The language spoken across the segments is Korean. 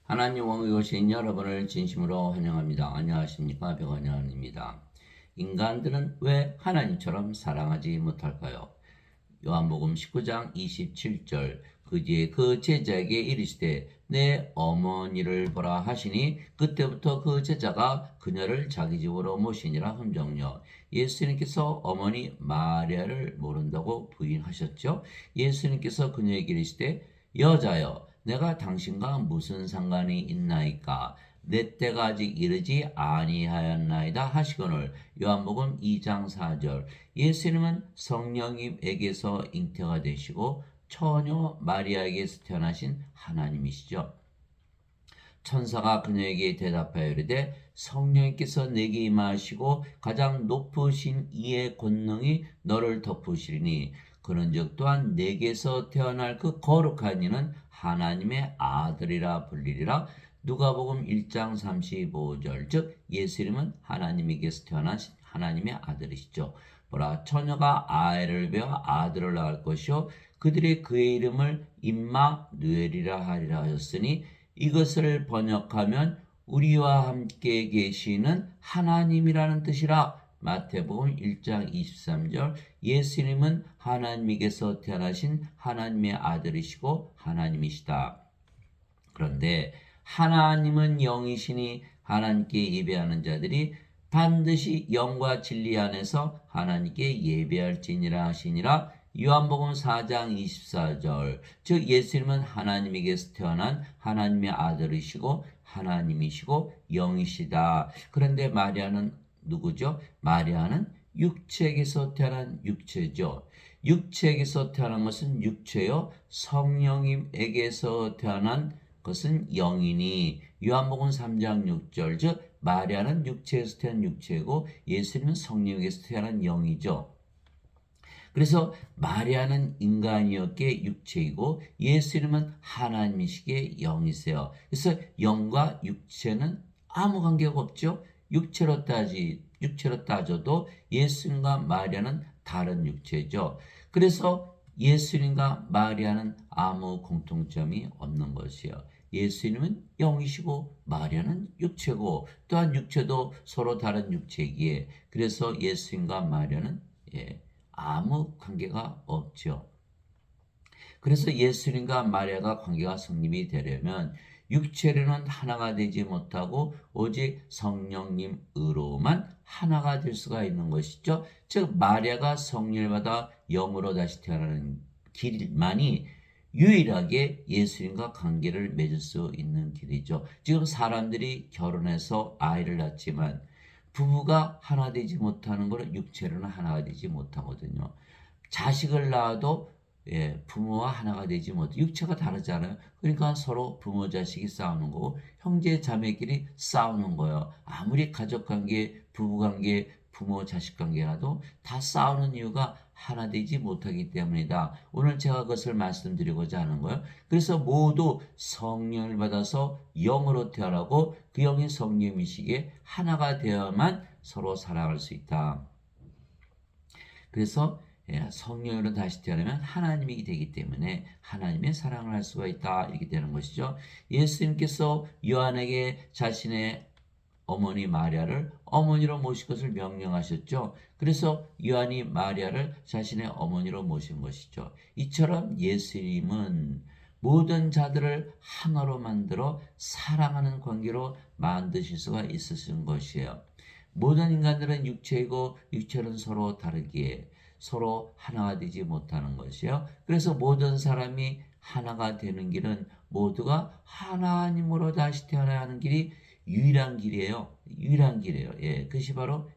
하나님 왕의 오신 여러분을 진심으로 환영합니다. 안녕하십니까? 백원현입니다. 인간들은 왜 하나님처럼 사랑하지 못할까요? 요한복음 19장 27절 그 뒤에 그 제자에게 이르시되 내 어머니를 보라 하시니 그때부터 그 제자가 그녀를 자기 집으로 모시니라 함정요. 예수님께서 어머니 마리아를 모른다고 부인하셨죠. 예수님께서 그녀에게 이르시되 여자여 내가 당신과 무슨 상관이 있나이까 내 때가 아직 이르지 아니하였나이다 하시거늘. 요한복음 2장 4절 예수님은 성령님에게서 잉태가 되시고 처녀 마리아에게서 태어나신 하나님이시죠. 천사가 그녀에게 대답하여 이르되 성령께서 내게 임하시고 가장 높으신 이의 권능이 너를 덮으시리니 그런즉 또한 내게서 태어날 그 거룩한 이는 하나님의 아들이라 불리리라. 누가복음 1장 35절 즉 예수님은 하나님에게서 태어나신 하나님의 아들이시죠. 보라 처녀가 아이를 베어 아들을 낳을 것이요 그들이 그의 이름을 임마누엘이라 하리라 하였으니 이것을 번역하면 우리와 함께 계시는 하나님이라는 뜻이라. 마태복음 1장 23절 예수님은 하나님에게서 태어나신 하나님의 아들이시고 하나님이시다. 그런데 하나님은 영이시니 하나님께 예배하는 자들이 반드시 영과 진리 안에서 하나님께 예배할지니라 하시니라. 요한복음 4장 24절 즉 예수님은 하나님에게서 태어난 하나님의 아들이시고 하나님이시고 영이시다. 그런데 마리아는 누구죠? 마리아는 육체에게서 태어난 육체죠. 육체에게서 태어난 것은 육체요 성령님에게서 태어난 것은 영이니 요한복음 3장 6절 즉 마리아는 육체에서 태어난 육체고 예수님은 성령에게서 태어난 영이죠. 그래서 마리아는 인간이었기에 육체이고 예수님은 하나님이시기에 영이세요. 그래서 영과 육체는 아무 관계가 없죠. 육체로 따져도 예수님과 마리아는 다른 육체죠. 그래서 예수님과 마리아는 아무 공통점이 없는 것이에요. 예수님은 영이시고 마리아는 육체고 또한 육체도 서로 다른 육체이기에 그래서 예수님과 마리아는 아무 관계가 없죠. 그래서 예수님과 마리아가 관계가 성립이 되려면 육체로는 하나가 되지 못하고 오직 성령님으로만 하나가 될 수가 있는 것이죠. 즉 마리아가 성령을 받아 영으로 다시 태어나는 길만이 유일하게 예수님과 관계를 맺을 수 있는 길이죠. 지금 사람들이 결혼해서 아이를 낳지만 부부가 하나 되지 못하는 것은 육체로는 하나가 되지 못하거든요. 자식을 낳아도 부모와 하나가 되지 못해 육체가 다르잖아요. 그러니까 서로 부모 자식이 싸우는 거고 형제 자매끼리 싸우는 거예요. 아무리 가족관계, 부부관계, 부모 자식 관계라도 다 싸우는 이유가 하나 되지 못하기 때문이다. 오늘 제가 그것을 말씀드리고자 하는 거예요. 그래서 모두 성령을 받아서 영으로 태어나고 그 영이 성령이시기에 하나가 되어야만 서로 사랑할 수 있다. 그래서 성령으로 다시 태어나면 하나님이 되기 때문에 하나님의 사랑을 할 수가 있다. 이렇게 되는 것이죠. 예수님께서 요한에게 자신의 어머니 마리아를 어머니로 모실 것을 명령하셨죠. 그래서 요한이 마리아를 자신의 어머니로 모신 것이죠. 이처럼 예수님은 모든 자들을 하나로 만들어 사랑하는 관계로 만드실 수가 있으신 것이에요. 모든 인간들은 육체이고 육체는 서로 다르기에 서로 하나가 되지 못하는 것이요. 그래서 모든 사람이 하나가 되는 길은 모두가 하나님으로 다시 태어나야 하는 길이 유일한 길이에요. 유일한 길이에요. 그것이 바로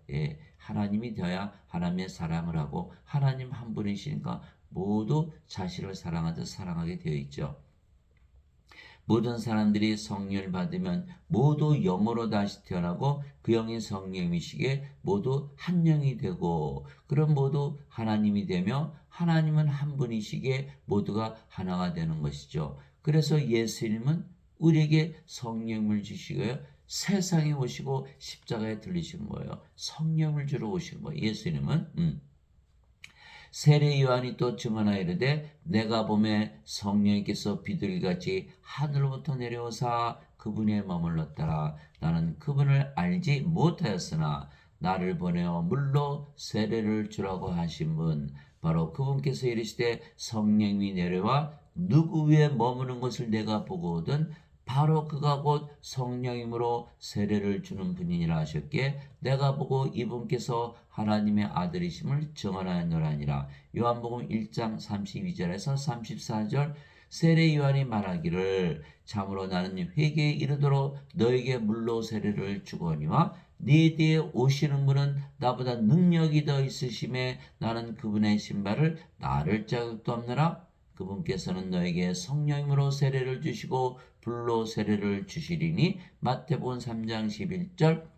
하나님이 되어야 하나님의 사랑을 하고 하나님 한 분이시니까 모두 자신을 사랑하듯 사랑하게 되어 있죠. 모든 사람들이 성령을 받으면 모두 영으로 다시 태어나고 그 영이 성령이시기에 모두 한 영이 되고 그럼 모두 하나님이 되며 하나님은 한 분이시기에 모두가 하나가 되는 것이죠. 그래서 예수님은 우리에게 성령을 주시고요. 세상에 오시고 십자가에 들리신 거예요. 성령을 주러 오신 거예요. 예수님은 세례 요한이 또 증언하여 이르되 내가 보매 성령께서 비둘기같이 하늘로부터 내려오사 그분에 머물렀더라. 나는 그분을 알지 못하였으나 나를 보내어 물로 세례를 주라고 하신 분 바로 그분께서 이르시되 성령이 내려와 누구 위에 머무는 것을 내가 보거든 바로 그가 곧 성령님으로 세례를 주는 분이니라 하셨기에 내가 보고 이분께서 하나님의 아들이심을 증언하였노라니라. 요한복음 1장 32절에서 34절 세례 요한이 말하기를 참으로 나는 회개에 이르도록 너에게 물로 세례를 주거니와 네 뒤에 오시는 분은 나보다 능력이 더 있으심에 나는 그분의 신발을 나를 자격도 없느라. 그분께서는 너에게 성령으로 세례를 주시고 불로 세례를 주시리니. 마태복음 3장 11절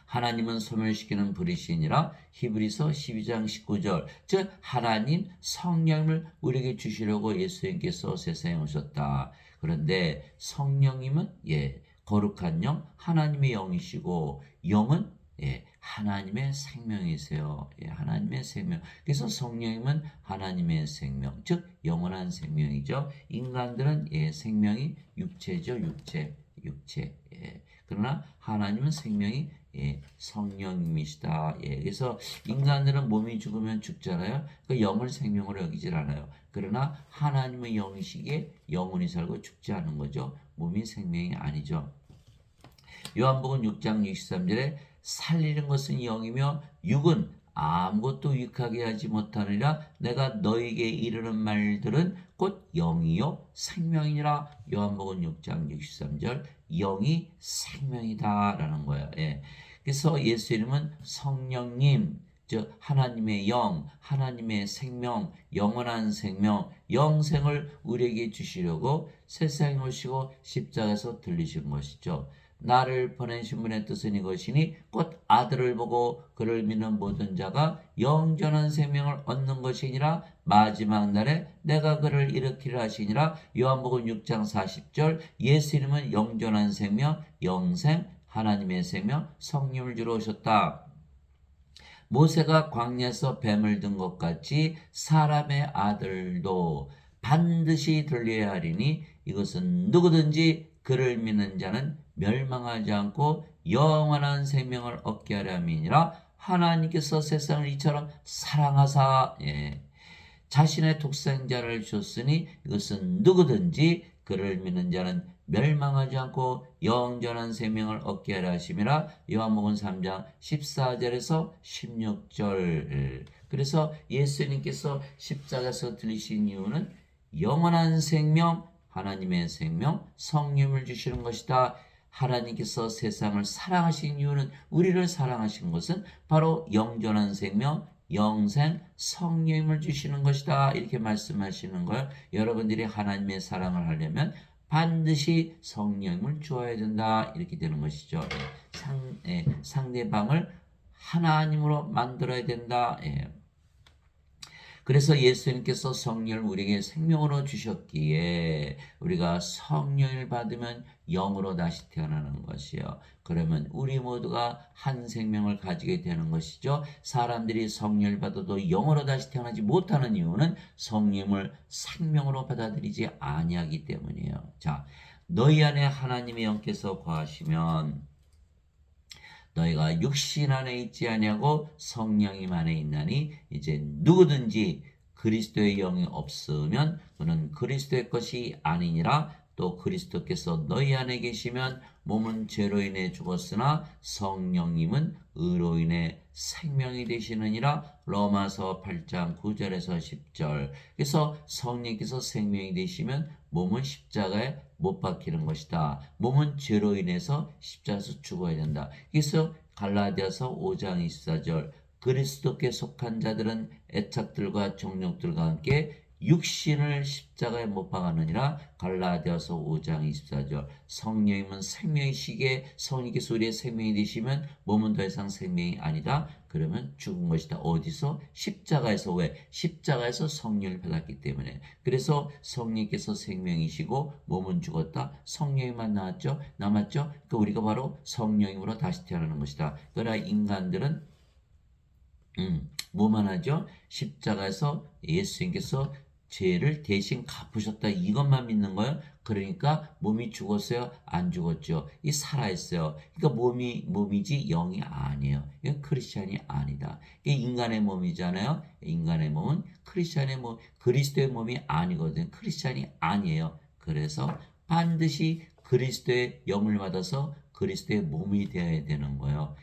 하나님은 소멸시키는 불이시니라. 히브리서 12장 19절 즉 하나님 성령을 우리에게 주시려고 예수님께서 세상에 오셨다. 그런데 성령님은 거룩한 영 하나님의 영이시고 영은 하나님의 생명이세요. 하나님의 생명. 그래서 성령님은 하나님의 생명, 즉 영원한 생명이죠. 인간들은 생명이 육체죠. 육체. 그러나 하나님은 생명이 성령님이시다. 그래서 인간들은 몸이 죽으면 죽잖아요. 그 영을 생명으로 여기질 않아요. 그러나 하나님의 영이시기에 영원히 살고 죽지 않은 거죠. 몸이 생명이 아니죠. 요한복음 6장 63절에 살리는 것은 영이며 육은 아무것도 유익하게 하지 못하느니라. 내가 너에게 이르는 말들은 곧 영이요 생명이니라. 요한복음 6장 63절 영이 생명이다 라는 거예요. 그래서 예수 이름은 성령님 즉 하나님의 영, 하나님의 생명, 영원한 생명, 영생을 우리에게 주시려고 세상에 오시고 십자가에서 들리신 것이죠. 나를 보내신 분의 뜻은 이것이니 곧 아들을 보고 그를 믿는 모든 자가 영전한 생명을 얻는 것이니라. 마지막 날에 내가 그를 일으키려 하시니라. 요한복음 6장 40절 예수 이름은 영전한 생명, 영생, 하나님의 생명, 성령을 주러 오셨다. 모세가 광야에서 뱀을 든 것 같이 사람의 아들도 반드시 들려야 하리니 이것은 누구든지 그를 믿는 자는 멸망하지 않고 영원한 생명을 얻게 하려 함이니라. 하나님께서 세상을 이처럼 사랑하사 자신의 독생자를 주셨으니 이것은 누구든지 그를 믿는 자는 멸망하지 않고 영전한 생명을 얻게 하려 하심이라. 요한복음 3장 14절에서 16절. 그래서 예수님께서 십자가에서 들리신 이유는 영원한 생명, 하나님의 생명, 성령을 주시는 것이다. 하나님께서 세상을 사랑하신 이유는 우리를 사랑하신 것은 바로 영전한 생명, 영생, 성령을 주시는 것이다. 이렇게 말씀하시는 거예요. 여러분들이 하나님의 사랑을 하려면 반드시 성령을 주어야 된다. 이렇게 되는 것이죠. 상대방을 하나님으로 만들어야 된다. 그래서 예수님께서 성령을 우리에게 생명으로 주셨기에 우리가 성령을 받으면 영으로 다시 태어나는 것이요. 그러면 우리 모두가 한 생명을 가지게 되는 것이죠. 사람들이 성령을 받아도 영으로 다시 태어나지 못하는 이유는 성령을 생명으로 받아들이지 아니하기 때문이에요. 자, 너희 안에 하나님의 영께서 거하시면 너희가 육신 안에 있지 아니하고 성령님 안에 있나니 이제 누구든지 그리스도의 영이 없으면 그는 그리스도의 것이 아니니라. 또 그리스도께서 너희 안에 계시면 몸은 죄로 인해 죽었으나 성령님은 의로 인해 생명이 되시느니라. 로마서 8장 9절에서 10절. 그래서 성령께서 생명이 되시면 몸은 십자가에 못 박히는 것이다. 몸은 죄로 인해서 십자가에서 죽어야 된다. 그래서 갈라디아서 5장 24절 그리스도께 속한 자들은 애착들과 정욕들과 함께 육신을 십자가에 못 박았느니라. 갈라디아서 5장 24절 성령님은 생명이시기에 성령께서 우리의 생명이 되시면 몸은 더 이상 생명이 아니다. 그러면 죽은 것이다. 어디서? 십자가에서. 왜? 십자가에서 성령을 받았기 때문에. 그래서 성령께서 생명이시고 몸은 죽었다. 성령만 남았죠. 그러니까 우리가 바로 성령으로 다시 태어나는 것이다. 그러나 인간들은 뭐만 하죠? 십자가에서 예수님께서 죄를 대신 갚으셨다. 이것만 믿는 거예요. 그러니까 몸이 죽었어요? 안 죽었죠. 이 살아있어요. 그러니까 몸이지 영이 아니에요. 이건 크리스찬이 아니다. 이게 인간의 몸이잖아요. 인간의 몸은 크리스찬의 몸, 그리스도의 몸이 아니거든요. 크리스찬이 아니에요. 그래서 반드시 그리스도의 영을 받아서 그리스도의 몸이 되어야 되는 거예요.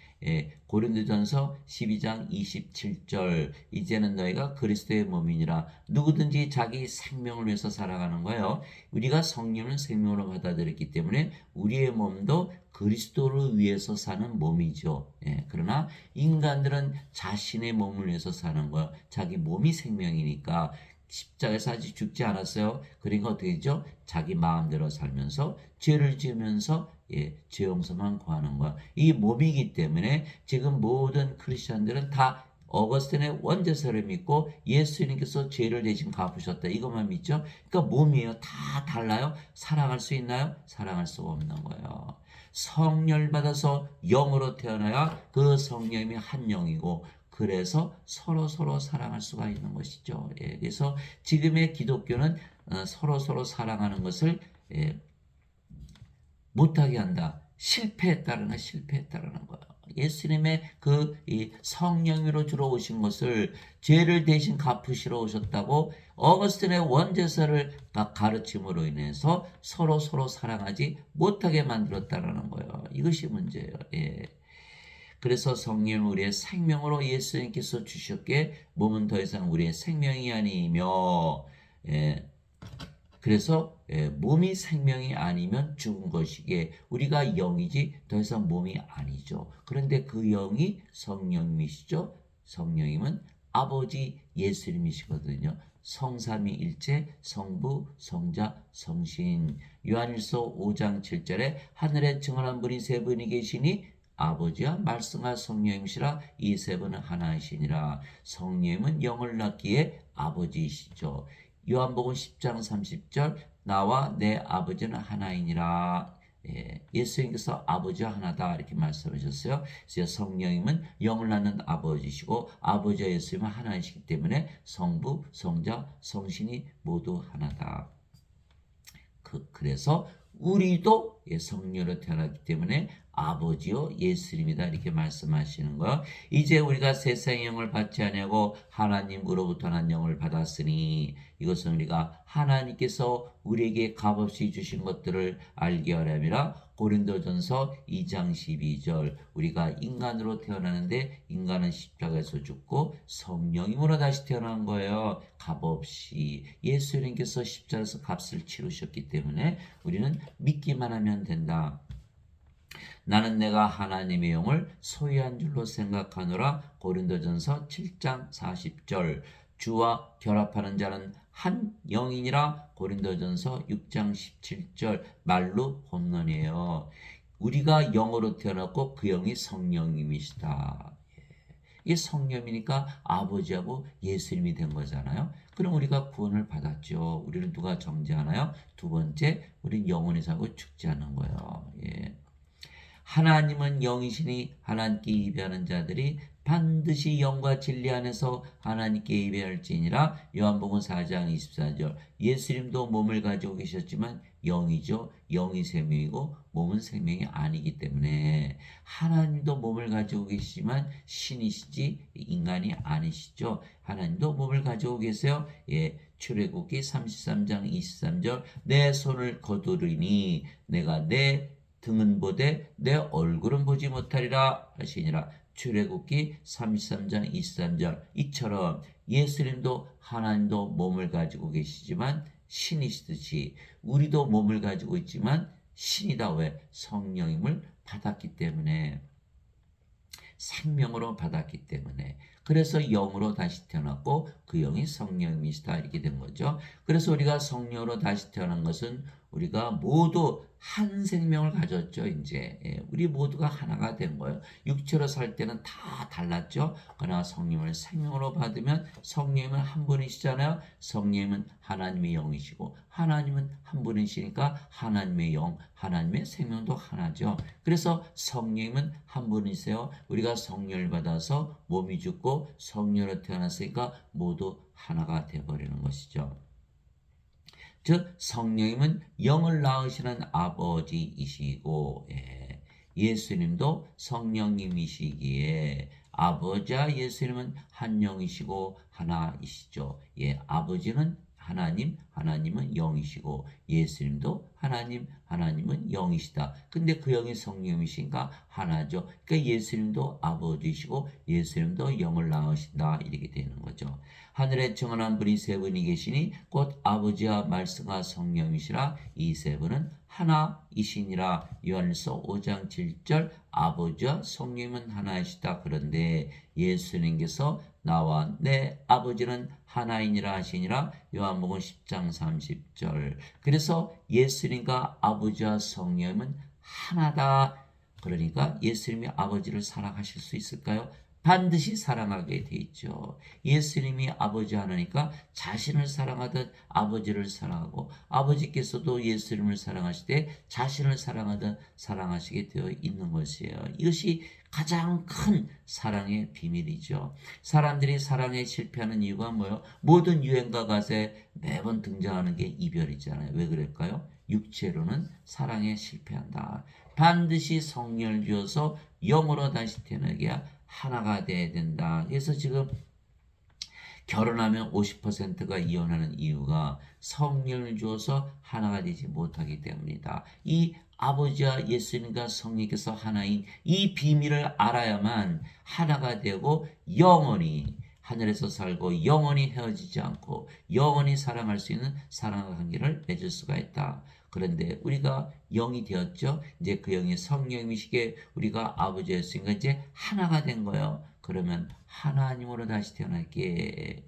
고린도전서 12장 27절 이제는 너희가 그리스도의 몸이니라. 누구든지 자기 생명을 위해서 살아가는 거예요. 우리가 성령을 생명으로 받아들였기 때문에 우리의 몸도 그리스도를 위해서 사는 몸이죠. 그러나 인간들은 자신의 몸을 위해서 사는 거예요. 자기 몸이 생명이니까. 십자가에서 아직 죽지 않았어요. 그러니까 어떻게 되죠? 자기 마음대로 살면서 죄를 지으면서 죄 용서만 구하는 거야. 이 몸이기 때문에 지금 모든 크리스천들은 다 어거스틴의 원죄서를 믿고 예수님께서 죄를 대신 갚으셨다. 이것만 믿죠? 그러니까 몸이에요. 다 달라요. 사랑할 수 있나요? 사랑할 수가 없는 거예요. 성령을 받아서 영으로 태어나야 그 성령이 한 영이고 그래서 서로 사랑할 수가 있는 것이죠. 그래서 지금의 기독교는 서로 사랑하는 것을 못하게 한다. 실패했다는 거예요. 예수님의 이 성령으로 들어오신 것을 죄를 대신 갚으시러 오셨다고 어거스틴의 원죄서를 가르침으로 인해서 서로 사랑하지 못하게 만들었다는 거예요. 이것이 문제예요. 그래서 성령을 우리의 생명으로 예수님께서 주셨기에 몸은 더 이상 우리의 생명이 아니며 그래서 몸이 생명이 아니면 죽은 것이기에 우리가 영이지 더 이상 몸이 아니죠. 그런데 그 영이 성령님이시죠. 성령님은 아버지 예수님이시거든요. 성삼위일체 성부 성자 성신. 요한일서 5장 7절에 하늘에 증언한 분이 세 분이 계시니 아버지와 말씀과 성령이시라. 이 세 분은 하나이시니라. 성령님은 영을 낳기에 아버지이시죠. 요한복음 10장 30절 나와 내 아버지는 하나이니라. 예수님께서 아버지와 하나다 이렇게 말씀하셨어요. 그래서 성령님은 영을 낳는 아버지시고 아버지와 예수님은 하나이시기 때문에 성부, 성자, 성신이 모두 하나다. 그래서 우리도 성령으로 태어났기 때문에 아버지요 예수님이다 이렇게 말씀하시는 거예요. 이제 우리가 세상의 영을 받지 아니하고 하나님으로부터 난 영을 받았으니 이것은 우리가 하나님께서 우리에게 값없이 주신 것들을 알게 하려니라. 고린도전서 2장 12절 우리가 인간으로 태어나는데 인간은 십자가에서 죽고 성령님으로 다시 태어난 거예요. 값없이 예수님께서 십자가에서 값을 치르셨기 때문에 우리는 믿기만 하면 된다. 나는 내가 하나님의 영을 소유한 줄로 생각하노라. 고린도전서 7장 40절 주와 결합하는 자는 한 영이니라. 고린도전서 6장 17절 말로 홈런이에요. 우리가 영으로 태어났고 그 영이 성령님이시다. 이게 성령이니까 아버지하고 예수님이 된 거잖아요. 그럼 우리가 구원을 받았죠. 우리는 누가 정죄하나요? 두 번째, 우리는 영원히 살고 죽지 않는 거예요. 하나님은 영이시니 하나님께 예배하는 자들이 반드시 영과 진리 안에서 하나님께 예배할지니라. 요한복음 4장 24절 예수님도 몸을 가지고 계셨지만 영이죠. 영이 생명이고 몸은 생명이 아니기 때문에 하나님도 몸을 가지고 계시지만 신이시지 인간이 아니시죠. 하나님도 몸을 가지고 계세요. 출애굽기 33장 23절 내 손을 거두리니 내가 내 등은 보되 내 얼굴은 보지 못하리라 하시니라. 출애굽기 33장 23절 이처럼 예수님도 하나님도 몸을 가지고 계시지만 신이시듯이 우리도 몸을 가지고 있지만 신이다. 왜? 성령님을 받았기 때문에 생명으로 받았기 때문에 그래서 영으로 다시 태어났고 그 영이 성령이시다 이렇게 된 거죠. 그래서 우리가 성령으로 다시 태어난 것은 우리가 모두 한 생명을 가졌죠. 이제 우리 모두가 하나가 된 거예요. 육체로 살 때는 다 달랐죠. 그러나 성령을 생명으로 받으면 성령은 한 분이시잖아요. 성령은 하나님의 영이시고 하나님은 한 분이시니까 하나님의 영, 하나님의 생명도 하나죠. 그래서 성령은 한 분이세요. 우리가 성령을 받아서 몸이 죽고 성령으로 태어났으니까 모두 하나가 되어버리는 것이죠. 즉 성령님은 영을 낳으시는 아버지이시고 예수님도 성령님이시기에 아버지와 예수님은 한 영이시고 하나이시죠. 아버지는 하나님, 하나님은 영이시고 예수님도 하나님, 하나님은 영이시다. 근데 그 영이 성령이신가 하나죠. 그러니까 예수님도 아버지이시고 예수님도 영을 낳으신다. 이렇게 되는 거죠. 하늘에 정한한 분이 세 분이 계시니 곧 아버지와 말씀과 성령이시라. 이 세 분은 하나이시니라. 요한일서 5장 7절 아버지와 성령은 하나이시다. 그런데 예수님께서 나와 내 아버지는 하나이니라 하시니라. 요한복음 10장 30절. 그래서 예수님과 아버지와 성령은 하나다. 그러니까 예수님이 아버지를 사랑하실 수 있을까요? 반드시 사랑하게 돼 있죠. 예수님이 아버지 하나니까 자신을 사랑하듯 아버지를 사랑하고 아버지께서도 예수님을 사랑하시되 자신을 사랑하듯 사랑하시게 되어 있는 것이에요. 이것이 가장 큰 사랑의 비밀이죠. 사람들이 사랑에 실패하는 이유가 뭐예요? 모든 유행가 가사에 매번 등장하는 게 이별이잖아요. 왜 그럴까요? 육체로는 사랑에 실패한다. 반드시 성령을 주어서 영으로 다시 태어나게 하나가 돼야 된다. 그래서 지금 결혼하면 50%가 이혼하는 이유가 성령을 주어서 하나가 되지 못하기 때문이다. 이 아버지와 예수님과 성령께서 하나인 이 비밀을 알아야만 하나가 되고 영원히 하늘에서 살고 영원히 헤어지지 않고 영원히 사랑할 수 있는 사랑의 관계를 맺을 수가 있다. 그런데 우리가 영이 되었죠. 이제 그 영이 성령이시게 우리가 아버지였으니까 이제 하나가 된 거예요. 그러면 하나님으로 다시 태어날게.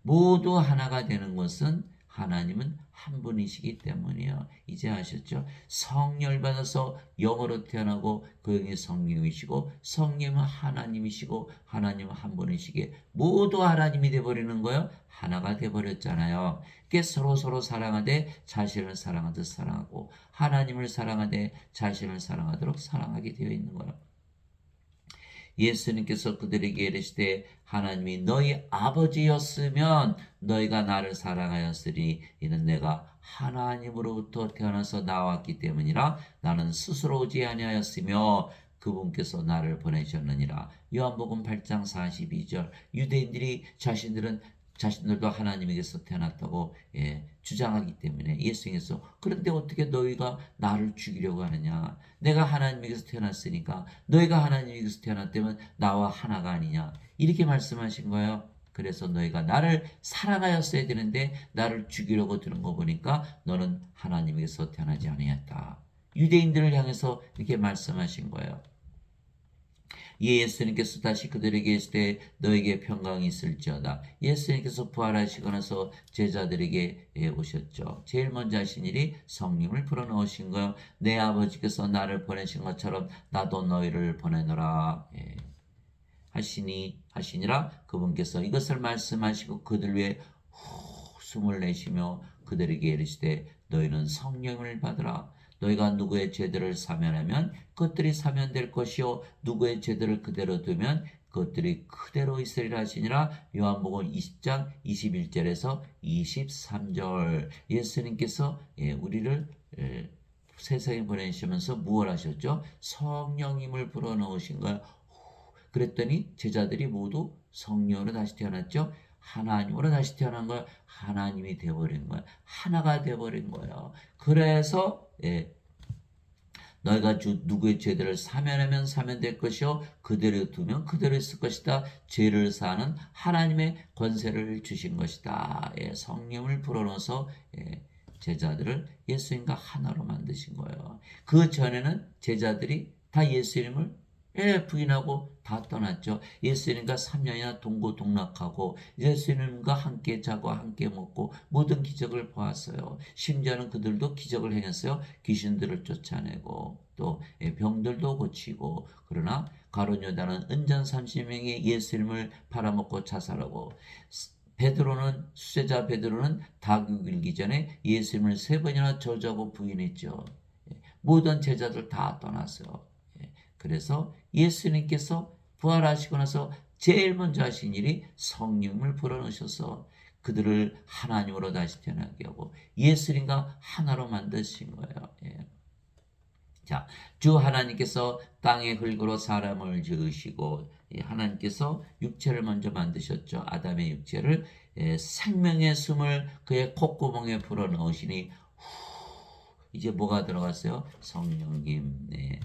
모두 하나가 되는 것은 하나님은 한 분이시기 때문이에요. 이제 아셨죠? 성령을 받아서 영으로 태어나고 그 영이 성령이시고 성령은 하나님이시고 하나님은 한 분이시기에 모두 하나님이 되어버리는 거예요. 하나가 되어버렸잖아요. 그게 서로 사랑하되 자신을 사랑하듯 사랑하고 하나님을 사랑하되 자신을 사랑하도록 사랑하게 되어 있는 거예요. 예수님께서 그들에게 이르시되 하나님이 너희 아버지였으면 너희가 나를 사랑하였으니 이는 내가 하나님으로부터 태어나서 나왔기 때문이라. 나는 스스로 오지 아니하였으며 그분께서 나를 보내셨느니라. 요한복음 8장 42절. 유대인들이 자신들도 하나님에게서 태어났다고 주장하기 때문에 예수님께서 그런데 어떻게 너희가 나를 죽이려고 하느냐? 내가 하나님에게서 태어났으니까 너희가 하나님에게서 태어났다면 나와 하나가 아니냐? 이렇게 말씀하신 거예요. 그래서 너희가 나를 사랑하였어야 되는데 나를 죽이려고 드는 거 보니까 너는 하나님에게서 태어나지 아니었다. 유대인들을 향해서 이렇게 말씀하신 거예요. 예수님께서 다시 그들에게 이르시되 너에게 평강이 있을지어다. 예수님께서 부활하시고 나서 제자들에게 오셨죠. 제일 먼저 하신 일이 성령을 불어넣으신 거예요. 내 아버지께서 나를 보내신 것처럼 나도 너희를 보내노라. 하시니라. 그분께서 이것을 말씀하시고 그들 위에 숨을 내쉬며 그들에게 이르시되 너희는 성령을 받으라. 너희가 누구의 죄들을 사면하면 그것들이 사면될 것이요 누구의 죄들을 그대로 두면 그것들이 그대로 있으리라 하시니라. 요한복음 20장 21절에서 23절. 예수님께서 우리를 세상에 보내시면서 무엇 하셨죠? 성령님을 불어넣으신 거예요. 그랬더니 제자들이 모두 성령으로 다시 태어났죠. 하나님으로 다시 태어난 거예요. 하나님이 되어버린 거예요. 하나가 되어버린 거예요. 그래서 너희가 누구의 죄들을 사면하면 사면될 것이요 그대로 두면 그대로 있을 것이다. 죄를 사하는 하나님의 권세를 주신 것이다. 성령을 불어넣어서 제자들을 예수님과 하나로 만드신 거예요. 그 전에는 제자들이 다 예수님을 부인하고 다 떠났죠. 예수님과 3년이나 동고동락하고 예수님과 함께 자고 함께 먹고 모든 기적을 보았어요. 심지어는 그들도 기적을 행했어요. 귀신들을 쫓아내고 또 병들도 고치고. 그러나 가룟 유다는 은전 30명이 예수님을 팔아먹고 자살하고 수제자 베드로는 닭 일기 전에 예수님을 3번이나 저주하고 부인했죠. 모든 제자들 다 떠났어요. 그래서 예수님께서 부활하시고 나서 제일 먼저 하신 일이 성령을 불어넣으셔서 그들을 하나님으로 다시 태어나게 하고 예수님과 하나로 만드신 거예요. 예. 자, 주 하나님께서 땅의 흙으로 사람을 지으시고 하나님께서 육체를 먼저 만드셨죠. 아담의 육체를 생명의 숨을 그의 콧구멍에 불어넣으시니 이제 뭐가 들어갔어요? 성령님. 네.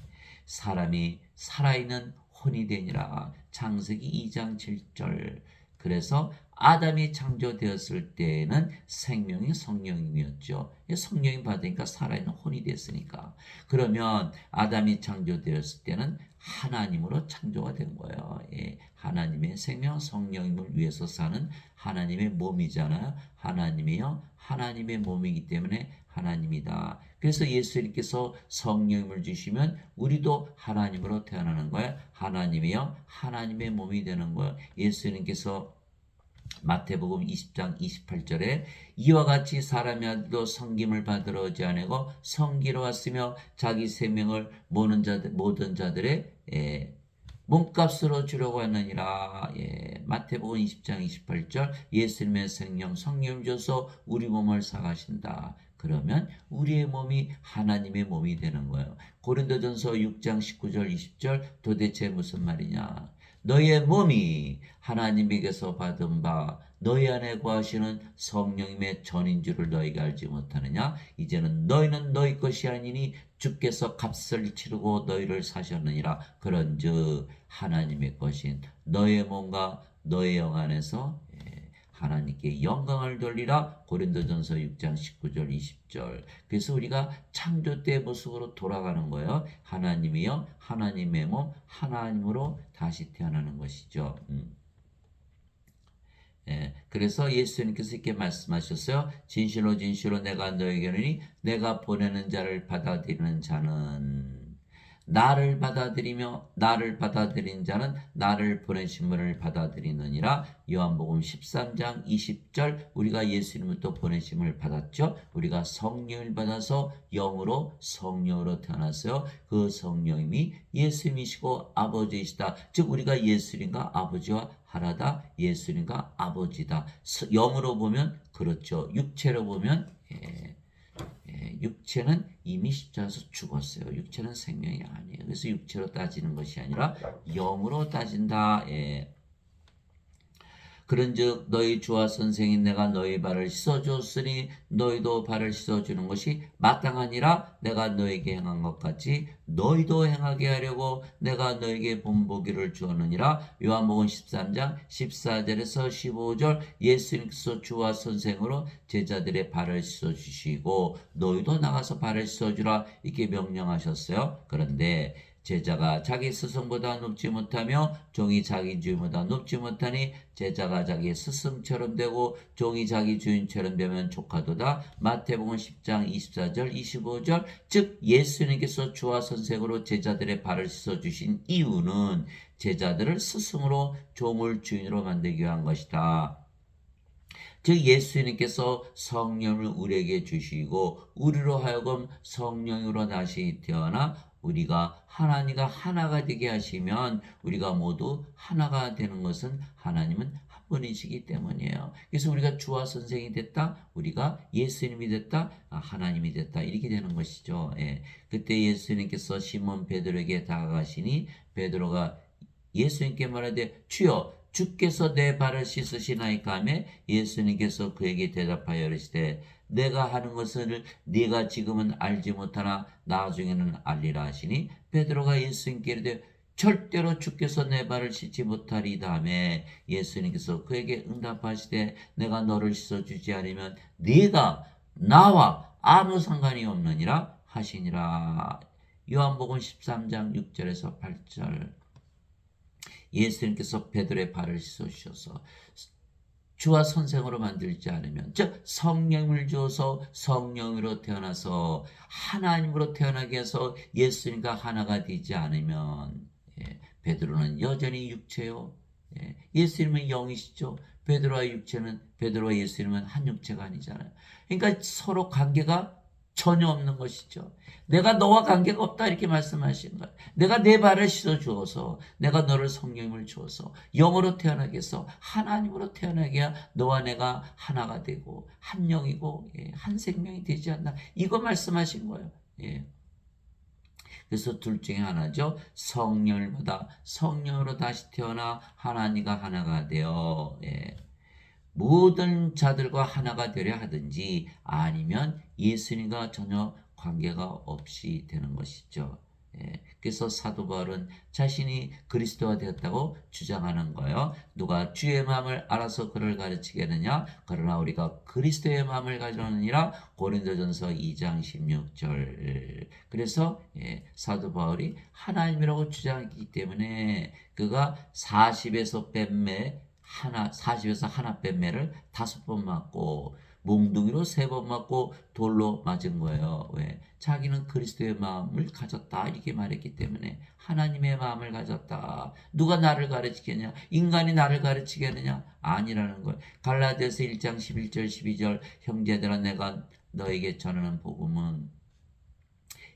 사람이 살아있는 혼이 되니라. 창세기 2장 7절. 그래서 아담이 창조되었을 때에는 생명이 성령님이었죠. 성령이 받으니까 살아있는 혼이 됐으니까. 그러면 아담이 창조되었을 때는 하나님으로 창조가 된 거예요. 예, 하나님의 생명 성령님을 위해서 사는 하나님의 몸이잖아요. 하나님이요. 하나님의 몸이기 때문에 하나님이다. 그래서 예수님께서 성령님을 주시면 우리도 하나님으로 태어나는 거예요. 하나님이요. 하나님의 몸이 되는 거예요. 예수님께서 마태복음 20장 28절에 이와 같이 사람이 아들도 섬김을 받으러 오지 아니고 섬기러 왔으며 자기 생명을 모든 자들의 몸값으로 주려고 하느니라. 예, 마태복음 20장 28절 예수님의 생명 성령 줘서 우리 몸을 사가신다. 그러면 우리의 몸이 하나님의 몸이 되는 거예요. 고린도전서 6장 19절 20절 도대체 무슨 말이냐? 너의 몸이 하나님에게서 받은 바 너희 안에 거하시는 성령님의 전인 줄을 너희가 알지 못하느냐? 이제는 너희는 너희 것이 아니니 주께서 값을 치르고 너희를 사셨느니라. 그런즉 하나님의 것인 너의 몸과 너의 영 안에서 하나님께 영광을 돌리라. 고린도전서 6장 19절 20절. 그래서 우리가 창조 때의 모습으로 돌아가는 거예요. 하나님이요. 하나님의 몸 하나님으로 다시 태어나는 것이죠. 그래서 예수님께서 이렇게 말씀하셨어요. 진실로 진실로 내가 너에게 이르노니 내가 보내는 자를 받아들이는 자는 나를 받아들이며 나를 받아들인 자는 나를 보내신 분을 받아들이느니라. 요한복음 13장 20절. 우리가 예수님부터 보내심을 받았죠. 우리가 성령을 받아서 영으로 성령으로 태어났어요. 그 성령님이 예수님이시고 아버지이시다. 즉 우리가 예수님과 아버지와 하나다. 예수님과 아버지다. 영으로 보면 그렇죠. 육체로 보면 육체는 이미 십자가에서 죽었어요. 육체는 생명이 아니에요. 그래서 육체로 따지는 것이 아니라 영으로 따진다. 그런즉 너희 주와 선생인 내가 너희 발을 씻어주었으니 너희도 발을 씻어주는 것이 마땅하니라. 내가 너에게 행한 것 같이 너희도 행하게 하려고 내가 너에게 본보기를 주었느니라. 요한복음 13장 14절에서 15절. 예수님께서 주와 선생으로 제자들의 발을 씻어주시고 너희도 나가서 발을 씻어주라 이렇게 명령하셨어요. 그런데 제자가 자기 스승보다 높지 못하며 종이 자기 주인보다 높지 못하니 제자가 자기 스승처럼 되고 종이 자기 주인처럼 되면 조카도다. 마태복음 10장 24절 25절. 즉 예수님께서 주와 선생으로 제자들의 발을 씻어주신 이유는 제자들을 스승으로 종을 주인으로 만들기 위한 것이다. 즉 예수님께서 성령을 우리에게 주시고 우리로 하여금 성령으로 다시 태어나 우리가 하나님과 하나가 되게 하시면 우리가 모두 하나가 되는 것은 하나님은 한 분이시기 때문이에요. 그래서 우리가 주와 선생이 됐다. 우리가 예수님이 됐다. 하나님이 됐다. 이렇게 되는 것이죠. 그때 예수님께서 시몬 베드로에게 다가가시니 베드로가 예수님께 말하되 주여 주께서 내 발을 씻으시나이까 하며 예수님께서 그에게 대답하여 이르시되 내가 하는 것을 네가 지금은 알지 못하나 나중에는 알리라 하시니 베드로가 예수님께 이르되 절대로 주께서 내 발을 씻지 못하리다 하며 예수님께서 그에게 응답하시되 내가 너를 씻어주지 않으면 네가 나와 아무 상관이 없느니라 하시니라. 요한복음 13장 6절에서 8절. 예수님께서 베드로의 발을 씻어주셔서 주와 선생으로 만들지 않으면, 즉 성령을 주어서 성령으로 태어나서 하나님으로 태어나게 해서 예수님과 하나가 되지 않으면 베드로는 여전히 육체요. 예수님은 영이시죠. 베드로와 예수님은 한 육체가 아니잖아요. 그러니까 서로 관계가 전혀 없는 것이죠. 내가 너와 관계가 없다 이렇게 말씀하신 거예요. 내가 내 발을 씻어 주어서 내가 너를 성령을 주어서 영으로 태어나게 해서 하나님으로 태어나게 해야 너와 내가 하나가 되고 한 영이고 한 생명이 되지 않나 이거 말씀하신 거예요. 예. 그래서 둘 중에 하나죠. 성령보다 성령으로 다시 태어나 하나님과 하나가 되어 모든 자들과 하나가 되려 하든지 아니면 예수님과 전혀 관계가 없이 되는 것이죠. 그래서 사도 바울은 자신이 그리스도가 되었다고 주장하는 거예요. 누가 주의 마음을 알아서 그를 가르치게 하느냐? 그러나 우리가 그리스도의 마음을 가지느니라. 고린도전서 2장 16절. 그래서 사도 바울이 하나님이라고 주장했기 때문에 그가 40에서 하나 뺀 매를 5번 맞고 몽둥이로 3번 맞고 돌로 맞은 거예요. 왜? 자기는 그리스도의 마음을 가졌다 이렇게 말했기 때문에 하나님의 마음을 가졌다. 누가 나를 가르치겠냐? 인간이 나를 가르치겠느냐? 아니라는 거예요. 갈라디아서 1장 11절 12절 형제들아 내가 너에게 전하는 복음은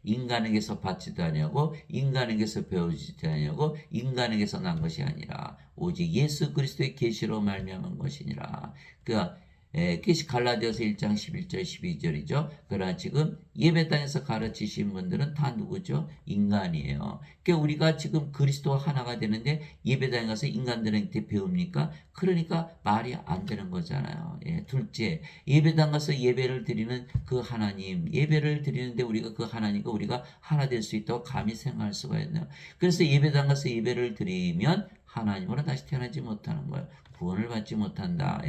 인간에게서 받지도 아니하고 인간에게서 배우지도 아니하고 인간에게서 난 것이 아니라 오직 예수 그리스도의 계시로 말미암은 것이니라. 그러니까 갈라디아서 1장 11절 12절이죠. 그러나 지금 예배당에서 가르치신 분들은 다 누구죠? 인간이에요. 그러니까 우리가 지금 그리스도와 하나가 되는데 예배당에 가서 인간들한테 배웁니까? 그러니까 말이 안 되는 거잖아요. 둘째, 예배당 가서 예배를 드리는 그 하나님, 예배를 드리는데 우리가 그 하나님과 우리가 하나 될 수 있다고 감히 생각할 수가 있나요? 그래서 예배당 가서 예배를 드리면 하나님으로 다시 태어나지 못하는 거예요. 구원을 받지 못한다.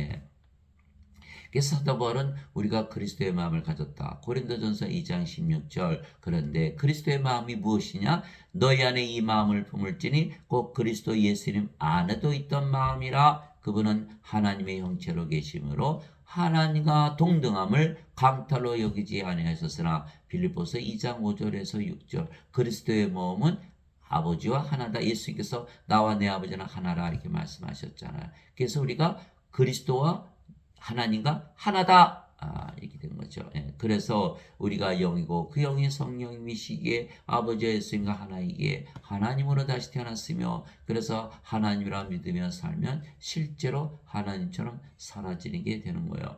그래서 사도 바울은 우리가 그리스도의 마음을 가졌다. 고린도전서 2장 16절. 그런데 그리스도의 마음이 무엇이냐? 너희 안에 이 마음을 품을지니 곧 그리스도 예수님 안에도 있던 마음이라. 그분은 하나님의 형체로 계심으로 하나님과 동등함을 강탈로 여기지 아니하셨으나 빌립보서 2장 5절에서 6절. 그리스도의 마음은 아버지와 하나다. 예수님께서 나와 내 아버지는 하나라 이렇게 말씀하셨잖아요. 그래서 우리가 그리스도와 하나님과 하나다. 이렇게 된 거죠. 그래서 우리가 영이고 그 영이 성령이시기에 아버지와 예수님과 하나이기에 하나님으로 다시 태어났으며 그래서 하나님이라 믿으며 살면 실제로 하나님처럼 살아지는 게 되는 거예요.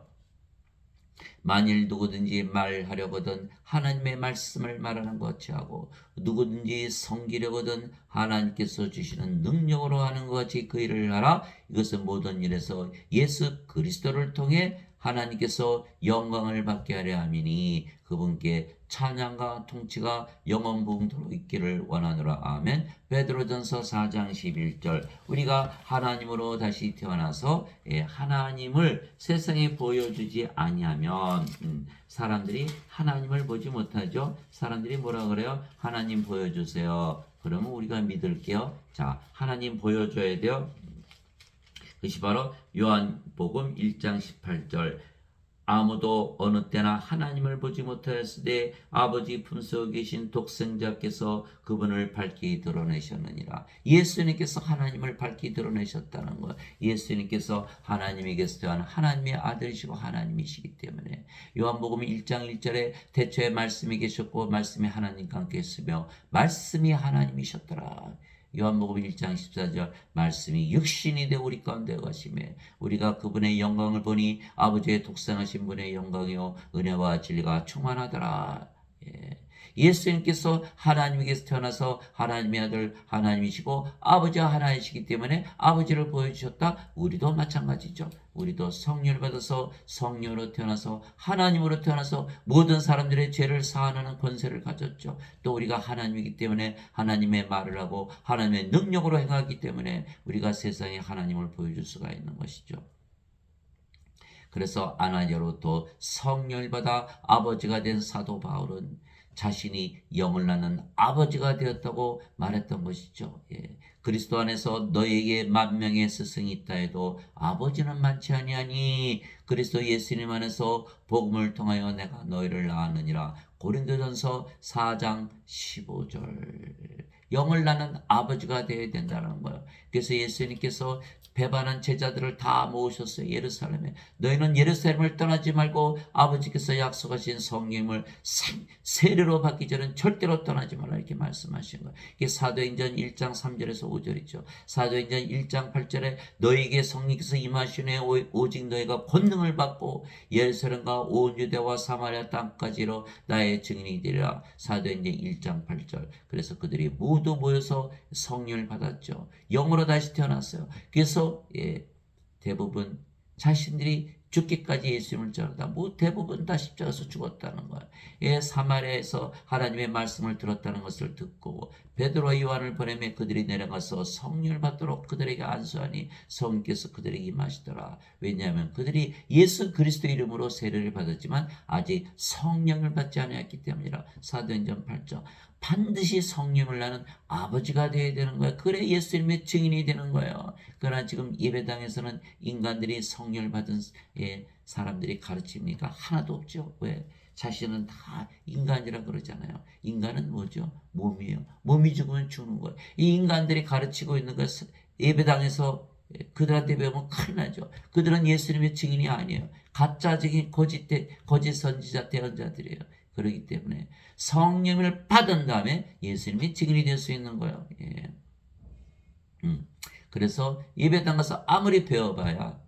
만일 누구든지 말하려거든 하나님의 말씀을 말하는 것 같이 하고 누구든지 섬기려거든 하나님께서 주시는 능력으로 하는 것 같이 그 일을 하라. 이것은 모든 일에서 예수 그리스도를 통해 하나님께서 영광을 받게 하려 함이니 그분께 찬양과 통치가 영원부흥토록 있기를 원하노라. 아멘. 베드로전서 4장 11절. 우리가 하나님으로 다시 태어나서 하나님을 세상에 보여주지 아니하면 사람들이 하나님을 보지 못하죠. 사람들이 뭐라 그래요? 하나님 보여주세요. 그러면 우리가 믿을게요. 자, 하나님 보여줘야 돼요. 그것이 바로 요한복음 1장 18절. 아무도 어느 때나 하나님을 보지 못하였으되 아버지 품속에 계신 독생자께서 그분을 밝히 드러내셨느니라. 예수님께서 하나님을 밝히 드러내셨다는 것. 예수님께서 하나님에게서 태어난 하나님의 아들이시고 하나님이시기 때문에 요한복음 1장 1절에 태초에 말씀이 계셨고 말씀이 하나님과 함께 했으며 말씀이 하나님이셨더라. 요한복음 1장 14절 말씀이 육신이 되어 우리 가운데 가시매 우리가 그분의 영광을 보니 아버지의 독생하신 분의 영광이요 은혜와 진리가 충만하더라. 예수님께서 하나님에게서 태어나서 하나님의 아들 하나님이시고 아버지와 하나이시기 때문에 아버지를 보여주셨다. 우리도 마찬가지죠. 우리도 성령을 받아서 성령으로 태어나서 하나님으로 태어나서 모든 사람들의 죄를 사하는 권세를 가졌죠. 또 우리가 하나님이기 때문에 하나님의 말을 하고 하나님의 능력으로 행하기 때문에 우리가 세상에 하나님을 보여줄 수가 있는 것이죠. 그래서 아나니아로부터 성령을 받아 아버지가 된 사도 바울은 자신이 영을 낳는 아버지가 되었다고 말했던 것이죠. 그리스도 안에서 너에게 만명의 스승이 있다 해도 아버지는 많지 아니하니 그리스도 예수님 안에서 복음을 통하여 내가 너희를 낳았느니라. 고린도전서 4장 15절. 영을 낳는 아버지가 되어야 된다는 거예요. 그래서 예수님께서 배반한 제자들을 다 모으셨어요. 예루살렘에. 너희는 예루살렘을 떠나지 말고 아버지께서 약속하신 성령을 세례로 받기 전엔 절대로 떠나지 말라 이렇게 말씀하신 거예요. 이게 사도행전 1장 3절에서 5절이죠. 사도행전 1장 8절에 너희에게 성령께서 임하시네 오직 너희가 권능을 받고 예루살렘과 온 유대와 사마리아 땅까지로 나의 증인이 되리라. 사도행전 1장 8절. 그래서 그들이 모두 모여서 성령을 받았죠. 영으로 다시 태어났어요. 그래서 대부분 자신들이 죽기까지 예수님을 따르다 대부분 다 십자가에서 죽었다는 거예요. 사마리아에서 하나님의 말씀을 들었다는 것을 듣고 베드로와 요한을 보내며 그들이 내려가서 성령을 받도록 그들에게 안수하니 성령께서 그들에게 임하시더라. 왜냐하면 그들이 예수 그리스도의 이름으로 세례를 받았지만 아직 성령을 받지 않았기 때문이라. 사도행전 8장. 반드시 성령을 낳는 아버지가 되어야 되는 거예요. 그래 예수님의 증인이 되는 거예요. 그러나 지금 예배당에서는 인간들이 성령을 받은 사람들이 가르칩니까? 하나도 없죠. 왜? 자신은 다 인간이라 그러잖아요. 인간은 뭐죠? 몸이에요. 몸이 죽으면 죽는 거예요. 이 인간들이 가르치고 있는 것 예배당에서 그들한테 배우면 큰일 나죠. 그들은 예수님의 증인이 아니에요. 가짜적인 거짓 선지자 대언자들이에요. 그렇기 때문에 성령을 받은 다음에 예수님이 증인이 될 수 있는 거예요. 그래서 예배당 가서 아무리 배워봐야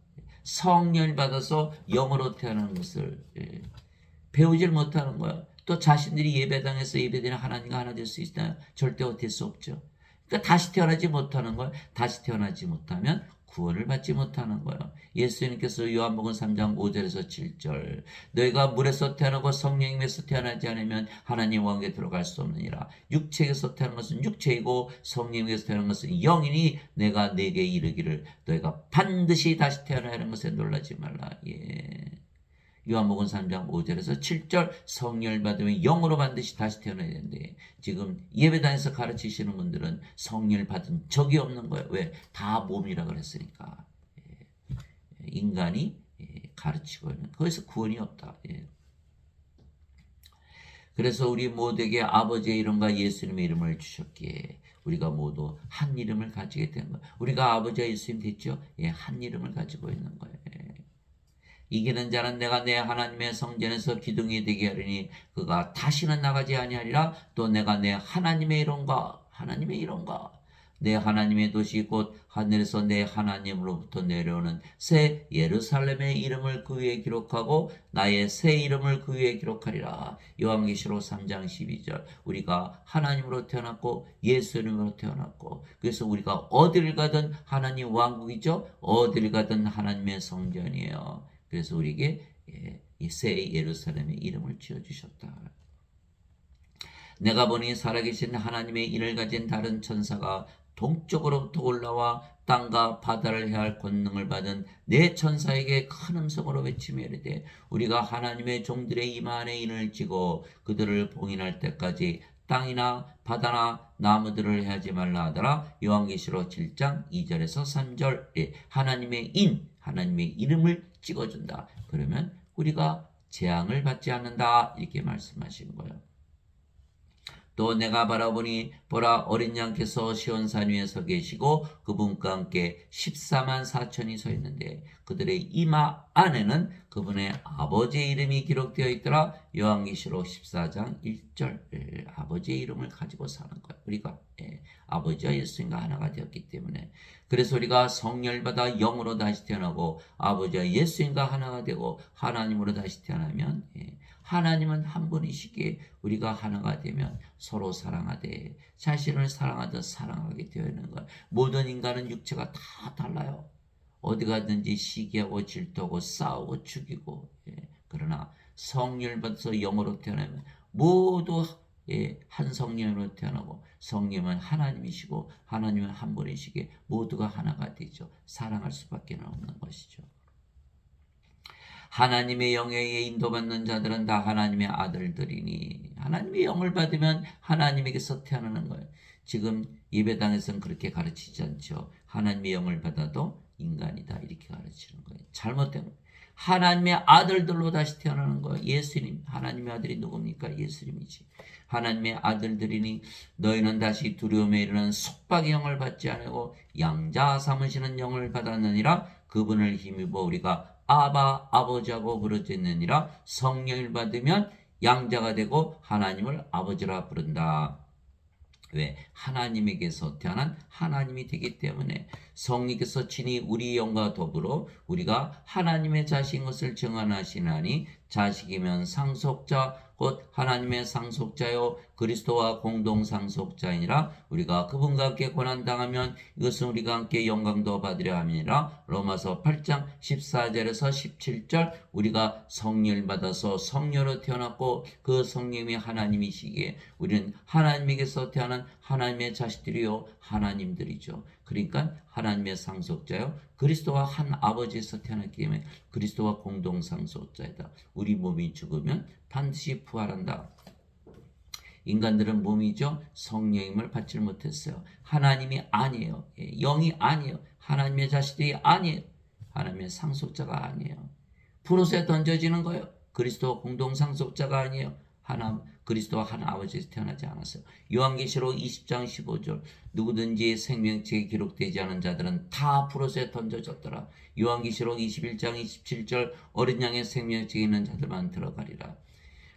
성령을 받아서 영으로 태어나는 것을 배우질 못하는 거예요. 또 자신들이 예배당에서 예배드리는 하나님과 하나 될 수 있나요? 절대 될 수 없죠. 그러니까 다시 태어나지 못하는 거예요. 다시 태어나지 못하면 구원을 받지 못하는 거예요. 예수님께서 요한복음 3장 5절에서 7절 너희가 물에서 태어나고 성령에서 태어나지 않으면 하나님 왕국에 들어갈 수 없느니라. 육체에서 태어난 것은 육체이고 성령에서 태어난 것은 영이니 내가 네게 이르기를 너희가 반드시 다시 태어나야 하는 것에 놀라지 말라. 요한복음 3장 5절에서 7절 성령을 받으면 영으로 반드시 다시 태어나야 되는데 지금 예배당에서 가르치시는 분들은 성령을 받은 적이 없는 거예요. 왜? 다 몸이라 그랬으니까. 인간이 가르치고 있는 거기서 구원이 없다. 그래서 우리 모두에게 아버지의 이름과 예수님의 이름을 주셨기에 우리가 모두 한 이름을 가지게 된 거예요. 우리가 아버지와 예수님 됐죠? 한 이름을 가지고 있는 거예요. 이기는 자는 내가 내 하나님의 성전에서 기둥이 되게 하리니 그가 다시는 나가지 아니하리라. 또 내가 내 하나님의 이름과 내 하나님의 도시 곧 하늘에서 내 하나님으로부터 내려오는 새 예루살렘의 이름을 그 위에 기록하고 나의 새 이름을 그 위에 기록하리라. 요한계시록 3장 12절. 우리가 하나님으로 태어났고 예수님으로 태어났고 그래서 우리가 어딜 가든 하나님 왕국이죠. 어딜 가든 하나님의 성전이에요. 그래서 우리에게 새 예루살렘의 이름을 지어주셨다. 내가 보니 살아계신 하나님의 인을 가진 다른 천사가 동쪽으로부터 올라와 땅과 바다를 해할 권능을 받은 네 천사에게 큰 음성으로 외치며 이르되 우리가 하나님의 종들의 이마 안에 인을 지고 그들을 봉인할 때까지 땅이나 바다나 나무들을 해하지 말라 하더라. 요한계시록 7장 2절에서 3절 하나님의 이름을 찍어준다. 그러면 우리가 재앙을 받지 않는다. 이렇게 말씀하신 거예요. 또 내가 바라보니 보라 어린 양께서 시온산 위에 서 계시고 그분과 함께 14만 4천이 서 있는데 그들의 이마 안에는 그분의 아버지의 이름이 기록되어 있더라. 요한계시록 14장 1절 아버지의 이름을 가지고 사는 거예요. 우리가 아버지와 예수님과 하나가 되었기 때문에 그래서 우리가 성령을 받아 영으로 다시 태어나고 아버지와 예수님과 하나가 되고 하나님으로 다시 태어나면 하나님은 한 분이시기에 우리가 하나가 되면 서로 사랑하되 자신을 사랑하듯 사랑하게 되어 있는 거예요. 모든 인간은 육체가 다 달라요. 어디 가든지 시기하고 질투하고 싸우고 죽이고 그러나 성령을 받아서 영으로 태어나면 모두 한 성령으로 태어나고 성령은 하나님이시고 하나님은 한 분이시기에 모두가 하나가 되죠. 사랑할 수밖에 없는 것이죠. 하나님의 영에 의해 인도받는 자들은 다 하나님의 아들들이니 하나님의 영을 받으면 하나님에게서 태어나는 거예요. 지금 예배당에서는 그렇게 가르치지 않죠. 하나님의 영을 받아도 인간이다 이렇게 가르치는 거예요. 잘못된 거예요. 하나님의 아들들로 다시 태어나는 거예요. 예수님, 하나님의 아들이 누굽니까? 예수님이지. 하나님의 아들들이니 너희는 다시 두려움에 이르는 속박의 영을 받지 않고 양자 삼으시는 영을 받았느니라. 그분을 힘입어 우리가 아바 아버지하고 부르짖느니라. 성령을 받으면 양자가 되고 하나님을 아버지라 부른다. 왜? 하나님에게서 태어난 하나님이 되기 때문에 성령께서 친히 우리 영과 더불어 우리가 하나님의 자식인 것을 증언하시나니 자식이면 상속자 곧 하나님의 상속자요 그리스도와 공동 상속자이니라. 우리가 그분과 함께 고난당하면 이것은 우리가 함께 영광도 받으려 함이니라. 로마서 8장 14절에서 17절 우리가 성령을 받아서 성녀로 태어났고 그 성령이 하나님이시기에 우리는 하나님에게서 태어난 하나님의 자식들이요 하나님들이죠. 그러니까 하나님의 상속자요 그리스도와 한 아버지에서 태어났기 때문에 그리스도와 공동 상속자이다. 우리 몸이 죽으면 반드시 부활한다. 인간들은 몸이죠. 성령임을 받지 못했어요. 하나님이 아니에요. 영이 아니에요. 하나님의 자식들이 아니에요. 하나님의 상속자가 아니에요. 프로스에 던져지는 거예요. 그리스도 공동 상속자가 아니에요. 그리스도와 한 아버지에서 태어나지 않았어요. 요한계시록 20장 15절 누구든지 생명책에 기록되지 않은 자들은 다 프로스에 던져졌더라. 요한계시록 21장 27절 어린 양의 생명책에 있는 자들만 들어가리라.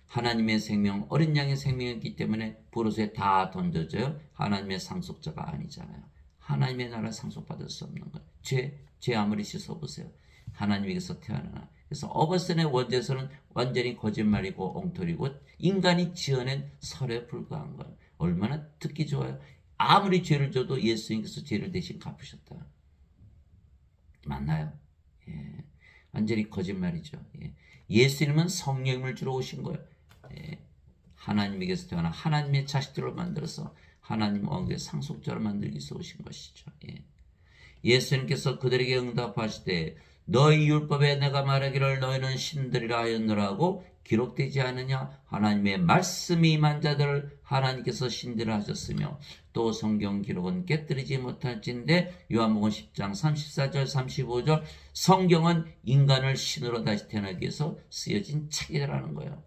하나님의 생명, 어린 양의 생명이기 때문에 보로스에 다 던져져요. 하나님의 상속자가 아니잖아요. 하나님의 나라 상속받을 수 없는 거예요. 죄 아무리 씻어보세요. 하나님에게서 태어나나. 그래서 어거스틴의 원죄서는 완전히 거짓말이고 엉터리고 인간이 지어낸 설에 불과한 거예요. 얼마나 듣기 좋아요. 아무리 죄를 져도 예수님께서 죄를 대신 갚으셨다. 맞나요? 예. 완전히 거짓말이죠. 예. 예수님은 성령을 주러 오신 거예요. 예. 하나님에게서 태어나 하나님의 자식들을 만들어서 하나님 왕국의 상속자를 만들기 위해서 오신 것이죠. 예. 예수님께서 그들에게 응답하시되 너희 율법에 내가 말하기를 너희는 신들이라 하였느라고 기록되지 않느냐. 하나님의 말씀이 임한 자들을 하나님께서 신들을 하셨으며 또 성경 기록은 깨뜨리지 못할진대. 요한복음 10장 34절 35절 성경은 인간을 신으로 다시 태어나기 위해서 쓰여진 책이라는 거예요.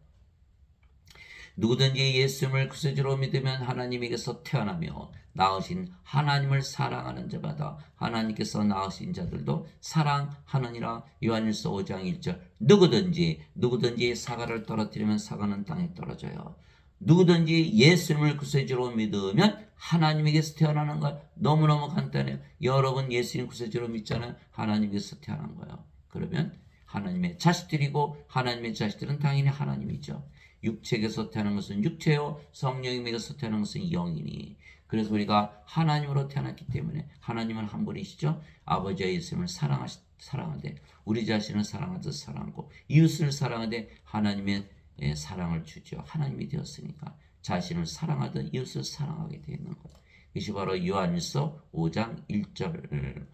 누구든지 예수님을 구세주로 믿으면 하나님에게서 태어나며 낳으신 하나님을 사랑하는 자마다 하나님께서 낳으신 자들도 사랑하느니라. 요한일서 5장 1절 누구든지 사과를 떨어뜨리면 사과는 땅에 떨어져요. 누구든지 예수님을 구세주로 믿으면 하나님에게서 태어나는 거예요. 너무너무 간단해요. 여러분 예수님 구세주로 믿잖아요. 하나님에게서 태어난 거예요. 그러면 하나님의 자식들이고 하나님의 자식들은 당연히 하나님이죠. 육체에게서 태어난 것은 육체요 성령에게서 태어난 것은 영이니. 그래서 우리가 하나님으로 태어났기 때문에 하나님은 한 분이시죠. 아버지와 예수님을 사랑하되 우리 자신을 사랑하듯 사랑하고 이웃을 사랑하되 하나님의 사랑을 주죠. 하나님이 되었으니까 자신을 사랑하듯 이웃을 사랑하게 되는 거예요. 이것이 바로 요한일서 5장 1절.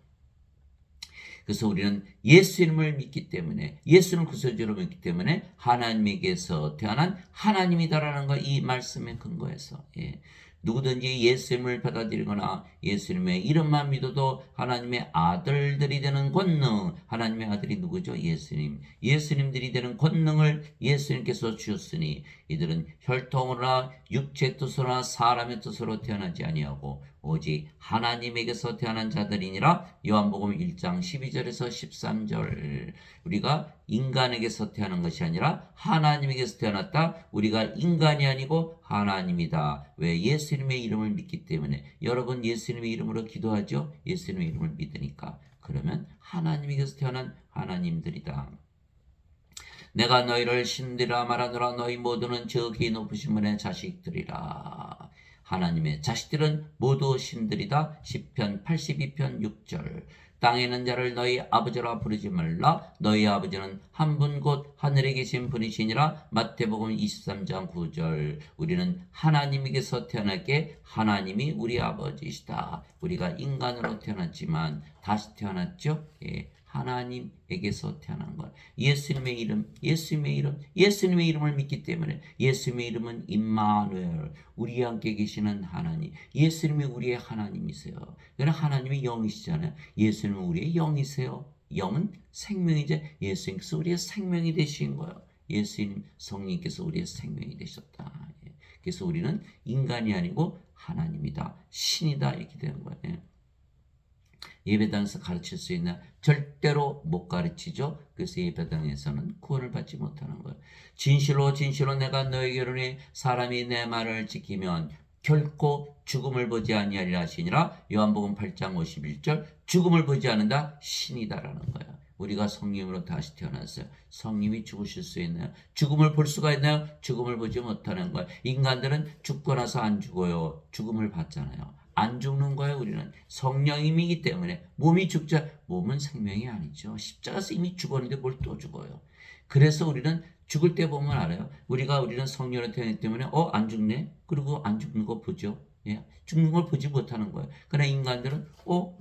그래서 우리는 예수님을 믿기 때문에 예수님을 구세주로 믿기 때문에 하나님에게서 태어난 하나님이다라는 거 이 말씀의 근거에서 누구든지 예수님을 받아들이거나 예수님의 이름만 믿어도 하나님의 아들들이 되는 권능. 하나님의 아들이 누구죠? 예수님들이 되는 권능을 예수님께서 주셨으니 이들은 혈통으로나 육체 뜻으로나 사람의 뜻으로 태어나지 아니하고 오직 하나님에게서 태어난 자들이니라. 요한복음 1장 12절에서 13절 우리가 인간에게서 태어난 것이 아니라 하나님에게서 태어났다. 우리가 인간이 아니고 하나님이다. 왜? 예수님의 이름을 믿기 때문에. 여러분 예수님의 이름으로 기도하죠? 예수님의 이름을 믿으니까. 그러면 하나님에게서 태어난 하나님들이다. 내가 너희를 신들이라 말하노라. 너희 모두는 저기 높으신 분의 자식들이라. 하나님의 자식들은 모두 신들이다. 시편 82편 6절 땅에 있는 자를 너희 아버지라 부르지 말라. 너희 아버지는 한 분 곧 하늘에 계신 분이시니라. 마태복음 23장 9절 우리는 하나님에게서 태어났기에 하나님이 우리 아버지시다. 우리가 인간으로 태어났지만 다시 태어났죠. 하나님에게서 태어난 것. 예수님의 이름을 믿기 때문에 예수님의 이름은 임마누엘, 우리 함께 계시는 하나님. 예수님이 우리의 하나님이세요. 그러나 하나님이 영이시잖아요. 예수님은 우리의 영이세요. 영은 생명이죠. 예수님께서 우리의 생명이 되신 거예요. 예수님 성령님께서 우리의 생명이 되셨다. 예. 그래서 우리는 인간이 아니고 하나님이다, 신이다 이렇게 되는 거예요. 예. 예배당에서 가르칠 수 있나? 절대로 못 가르치죠. 그래서 예배당에서는 구원을 받지 못하는 거예요. 진실로 진실로 내가 너에게 이르노니 사람이 내 말을 지키면 결코 죽음을 보지 아니하리라 하시니라. 요한복음 8장 51절. 죽음을 보지 않는다, 신이다라는 거예요. 우리가 성령으로 다시 태어났어요. 성령이 죽으실 수 있나요? 죽음을 볼 수가 있나요? 죽음을 보지 못하는 거예요. 인간들은 죽고 나서 안 죽어요. 죽음을 봤잖아요. 안 죽는 거예요. 우리는 성령님이기 때문에. 몸이 죽자, 몸은 생명이 아니죠. 십자가에서 이미 죽었는데 뭘 또 죽어요. 그래서 우리는 죽을 때 보면 알아요. 우리는 성령으로 태어났기 때문에 안 죽네? 그리고 안 죽는 거 보죠. 예, 죽는 걸 보지 못하는 거예요. 그러나 인간들은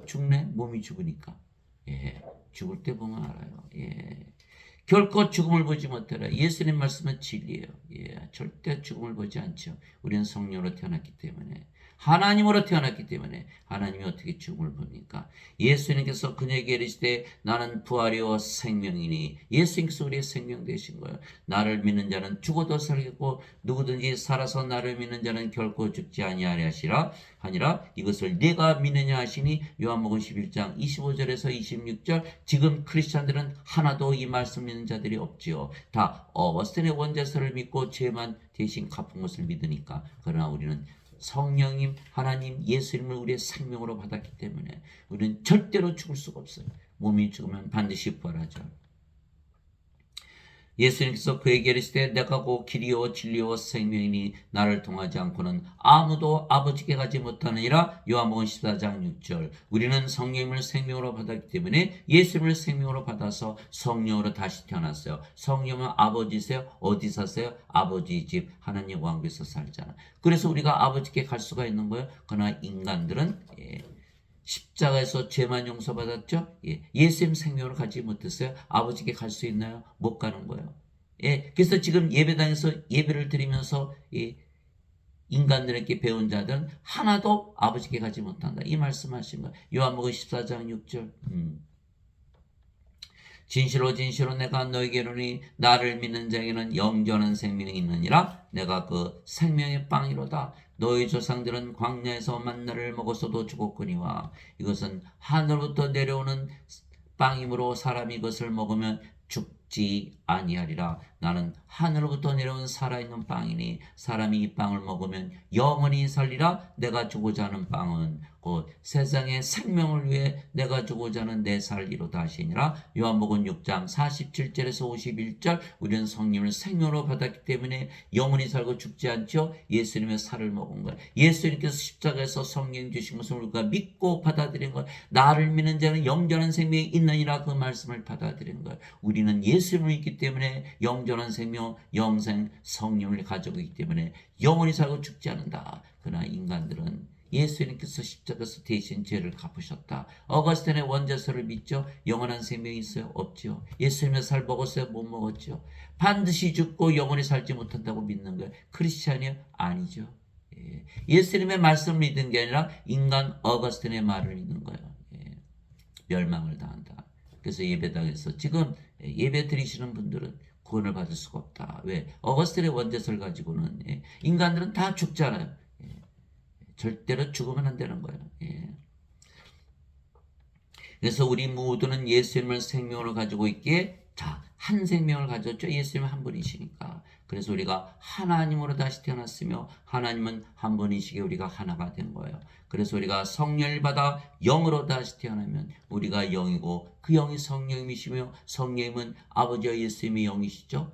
죽네? 몸이 죽으니까. 예, 죽을 때 보면 알아요. 예. 결코 죽음을 보지 못하라. 예수님 말씀은 진리예요. 예, 절대 죽음을 보지 않죠. 우리는 성령으로 태어났기 때문에. 하나님으로 태어났기 때문에. 하나님이 어떻게 죽음을 봅니까? 예수님께서 그녀에게 이르시되 나는 부활이요 생명이니. 예수님께서 우리의 생명 되신 거예요. 나를 믿는 자는 죽어도 살겠고 누구든지 살아서 나를 믿는 자는 결코 죽지 아니하리라 하니라. 이것을 네가 믿느냐 하시니. 요한복음 11장 25절에서 26절. 지금 크리스찬들은 하나도 이 말씀 믿는 자들이 없지요. 다 어거스틴의 원죄서를 믿고 죄만 대신 갚은 것을 믿으니까. 그러나 우리는 성령님, 하나님, 예수님을 우리의 생명으로 받았기 때문에 우리는 절대로 죽을 수가 없어요. 몸이 죽으면 반드시 부활하죠. 예수님께서 그에게 이르시되 내가 곧 길이요 진리요 생명이니 나를 통하지 않고는 아무도 아버지께 가지 못하느니라. 요한복음 14장 6절. 우리는 성령님을 생명으로 받았기 때문에 예수님을 생명으로 받아서 성령으로 다시 태어났어요. 성령은 아버지세요. 어디 사세요? 아버지 집 하나님 왕국에서 살잖아. 그래서 우리가 아버지께 갈 수가 있는 거예요. 그러나 인간들은 십자가에서 죄만 용서받았죠? 예수님 생명을 가지 못했어요. 아버지께 갈 수 있나요? 못 가는 거예요. 그래서 지금 예배당에서 예배를 드리면서 인간들에게 배운 자들은 하나도 아버지께 가지 못한다. 이 말씀하신 거예요. 요한복음 14장 6절. 진실로 진실로 내가 너에게 이르노니 나를 믿는 자에게는 영원한 생명이 있느니라. 내가 그 생명의 빵이로다. 너희 조상들은 광야에서 만나를 먹었어도 죽었거니와 이것은 하늘부터 내려오는 빵이므로 사람이 이것을 먹으면 죽지 아니하리라. 나는 하늘로부터 내려온 살아있는 빵이니 사람이 이 빵을 먹으면 영원히 살리라. 내가 주고자 하는 빵은 곧 세상의 생명을 위해 내가 주고자 하는 내 살리로다 하시니라. 요한복음 6장 47절에서 51절. 우리는 성령을 생명으로 받았기 때문에 영원히 살고 죽지 않죠. 예수님의 살을 먹은 거예요. 예수님께서 십자가에서 성령 주신 것을 우리가 믿고 받아들인 거예요. 나를 믿는 자는 영원한 생명이 있느니라. 그 말씀을 받아들인 거예요. 우리는 예수님을 믿기 때문에 영원한 생명, 영생, 성령을 가지고 있기 때문에 영원히 살고 죽지 않는다. 그러나 인간들은 예수님께서 십자가에서 대신 죄를 갚으셨다. 어거스틴의 원죄서를 믿죠? 영원한 생명이 있어요? 없죠. 예수님의 살 먹었어요? 못 먹었죠. 반드시 죽고 영원히 살지 못한다고 믿는 거예요. 크리스찬이요? 아니죠. 예수님의 말씀을 믿는 게 아니라 인간 어거스틴의 말을 믿는 거예요. 멸망을 당한다. 그래서 예배당에서 지금 예배 드리시는 분들은 구원을 받을 수가 없다. 왜? 어거스틴의 원죄서를 가지고는 인간들은 다 죽잖아요. 절대로 죽으면 안 되는 거예요. 그래서 우리 모두는 예수님을 생명으로 가지고 있기에 한 생명을 가졌죠. 예수님은 한 분이시니까. 그래서 우리가 하나님으로 다시 태어났으며 하나님은 한 분이시기에 우리가 하나가 된 거예요. 그래서 우리가 성령을 받아 영으로 다시 태어나면 우리가 영이고 그 영이 성령이시며 성령님은 아버지와 예수님의 영이시죠.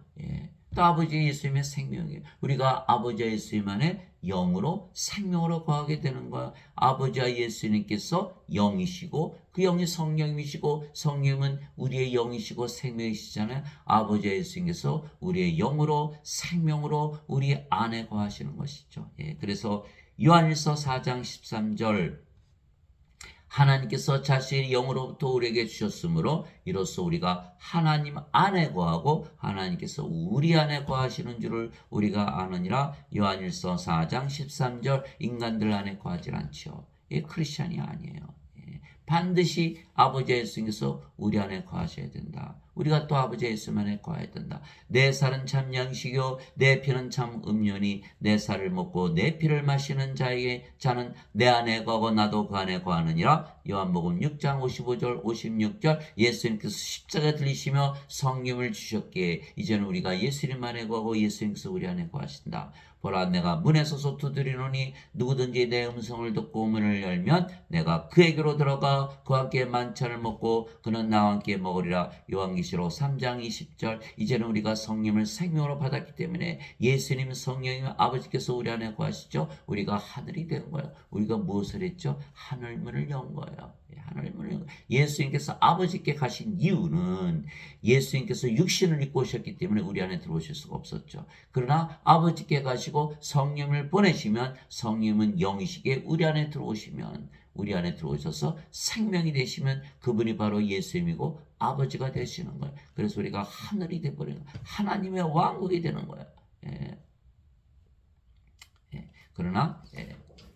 또 아버지 예수님의 생명이에요. 우리가 아버지와 예수님 안에 영으로 생명으로 거하게 되는 거야. 아버지와 예수님께서 영이시고 그 영이 성령이시고 성령은 우리의 영이시고 생명이시잖아요. 아버지와 예수님께서 우리의 영으로 생명으로 우리 안에 거하시는 것이죠. 그래서 요한일서 4장 13절 하나님께서 자신의 영으로부터 우리에게 주셨으므로 이로써 우리가 하나님 안에 거하고 하나님께서 우리 안에 거하시는 줄을 우리가 아느니라. 요한일서 4장 13절 인간들 안에 거하지 않죠. 크리스찬이 아니에요. 반드시 아버지 예수님께서 우리 안에 거하셔야 된다. 우리가 또 아버지 예수 안에 거해야 된다. 내 살은 참 양식이요 내 피는 참 음료니 내 살을 먹고 내 피를 마시는 자는 내 안에 거하고 나도 그 안에 거하느니라. 요한복음 6장 55절 56절 예수님께서 십자가 들리시며 성령을 주셨기에 이제는 우리가 예수님 안에 거하고 예수님께서 우리 안에 거하신다. 보라 내가 문에 서서 두드리노니 누구든지 내 음성을 듣고 문을 열면 내가 그에게로 들어가 그와 함께 만찬을 먹고 그는 나와 함께 먹으리라. 요한계시록 3장 20절 이제는 우리가 성령을 생명으로 받았기 때문에 예수님 성령님 아버지께서 우리 안에 거하시죠. 우리가 하늘이 된 거예요. 우리가 무엇을 했죠? 하늘문을 연 거예요. 하늘문을 연 거예요. 예수님께서 아버지께 가신 이유는 예수님께서 육신을 입고 오셨기 때문에 우리 안에 들어오실 수가 없었죠. 그러나 아버지께 가시고 성령을 보내시면 성령은 영이시기에 우리 안에 들어오시면 우리 안에 들어오셔서 생명이 되시면 그분이 바로 예수님이고 아버지가 되시는 거예요. 그래서 우리가 하늘이 되버리는 거예요. 하나님의 왕국이 되는 거예요. 그러나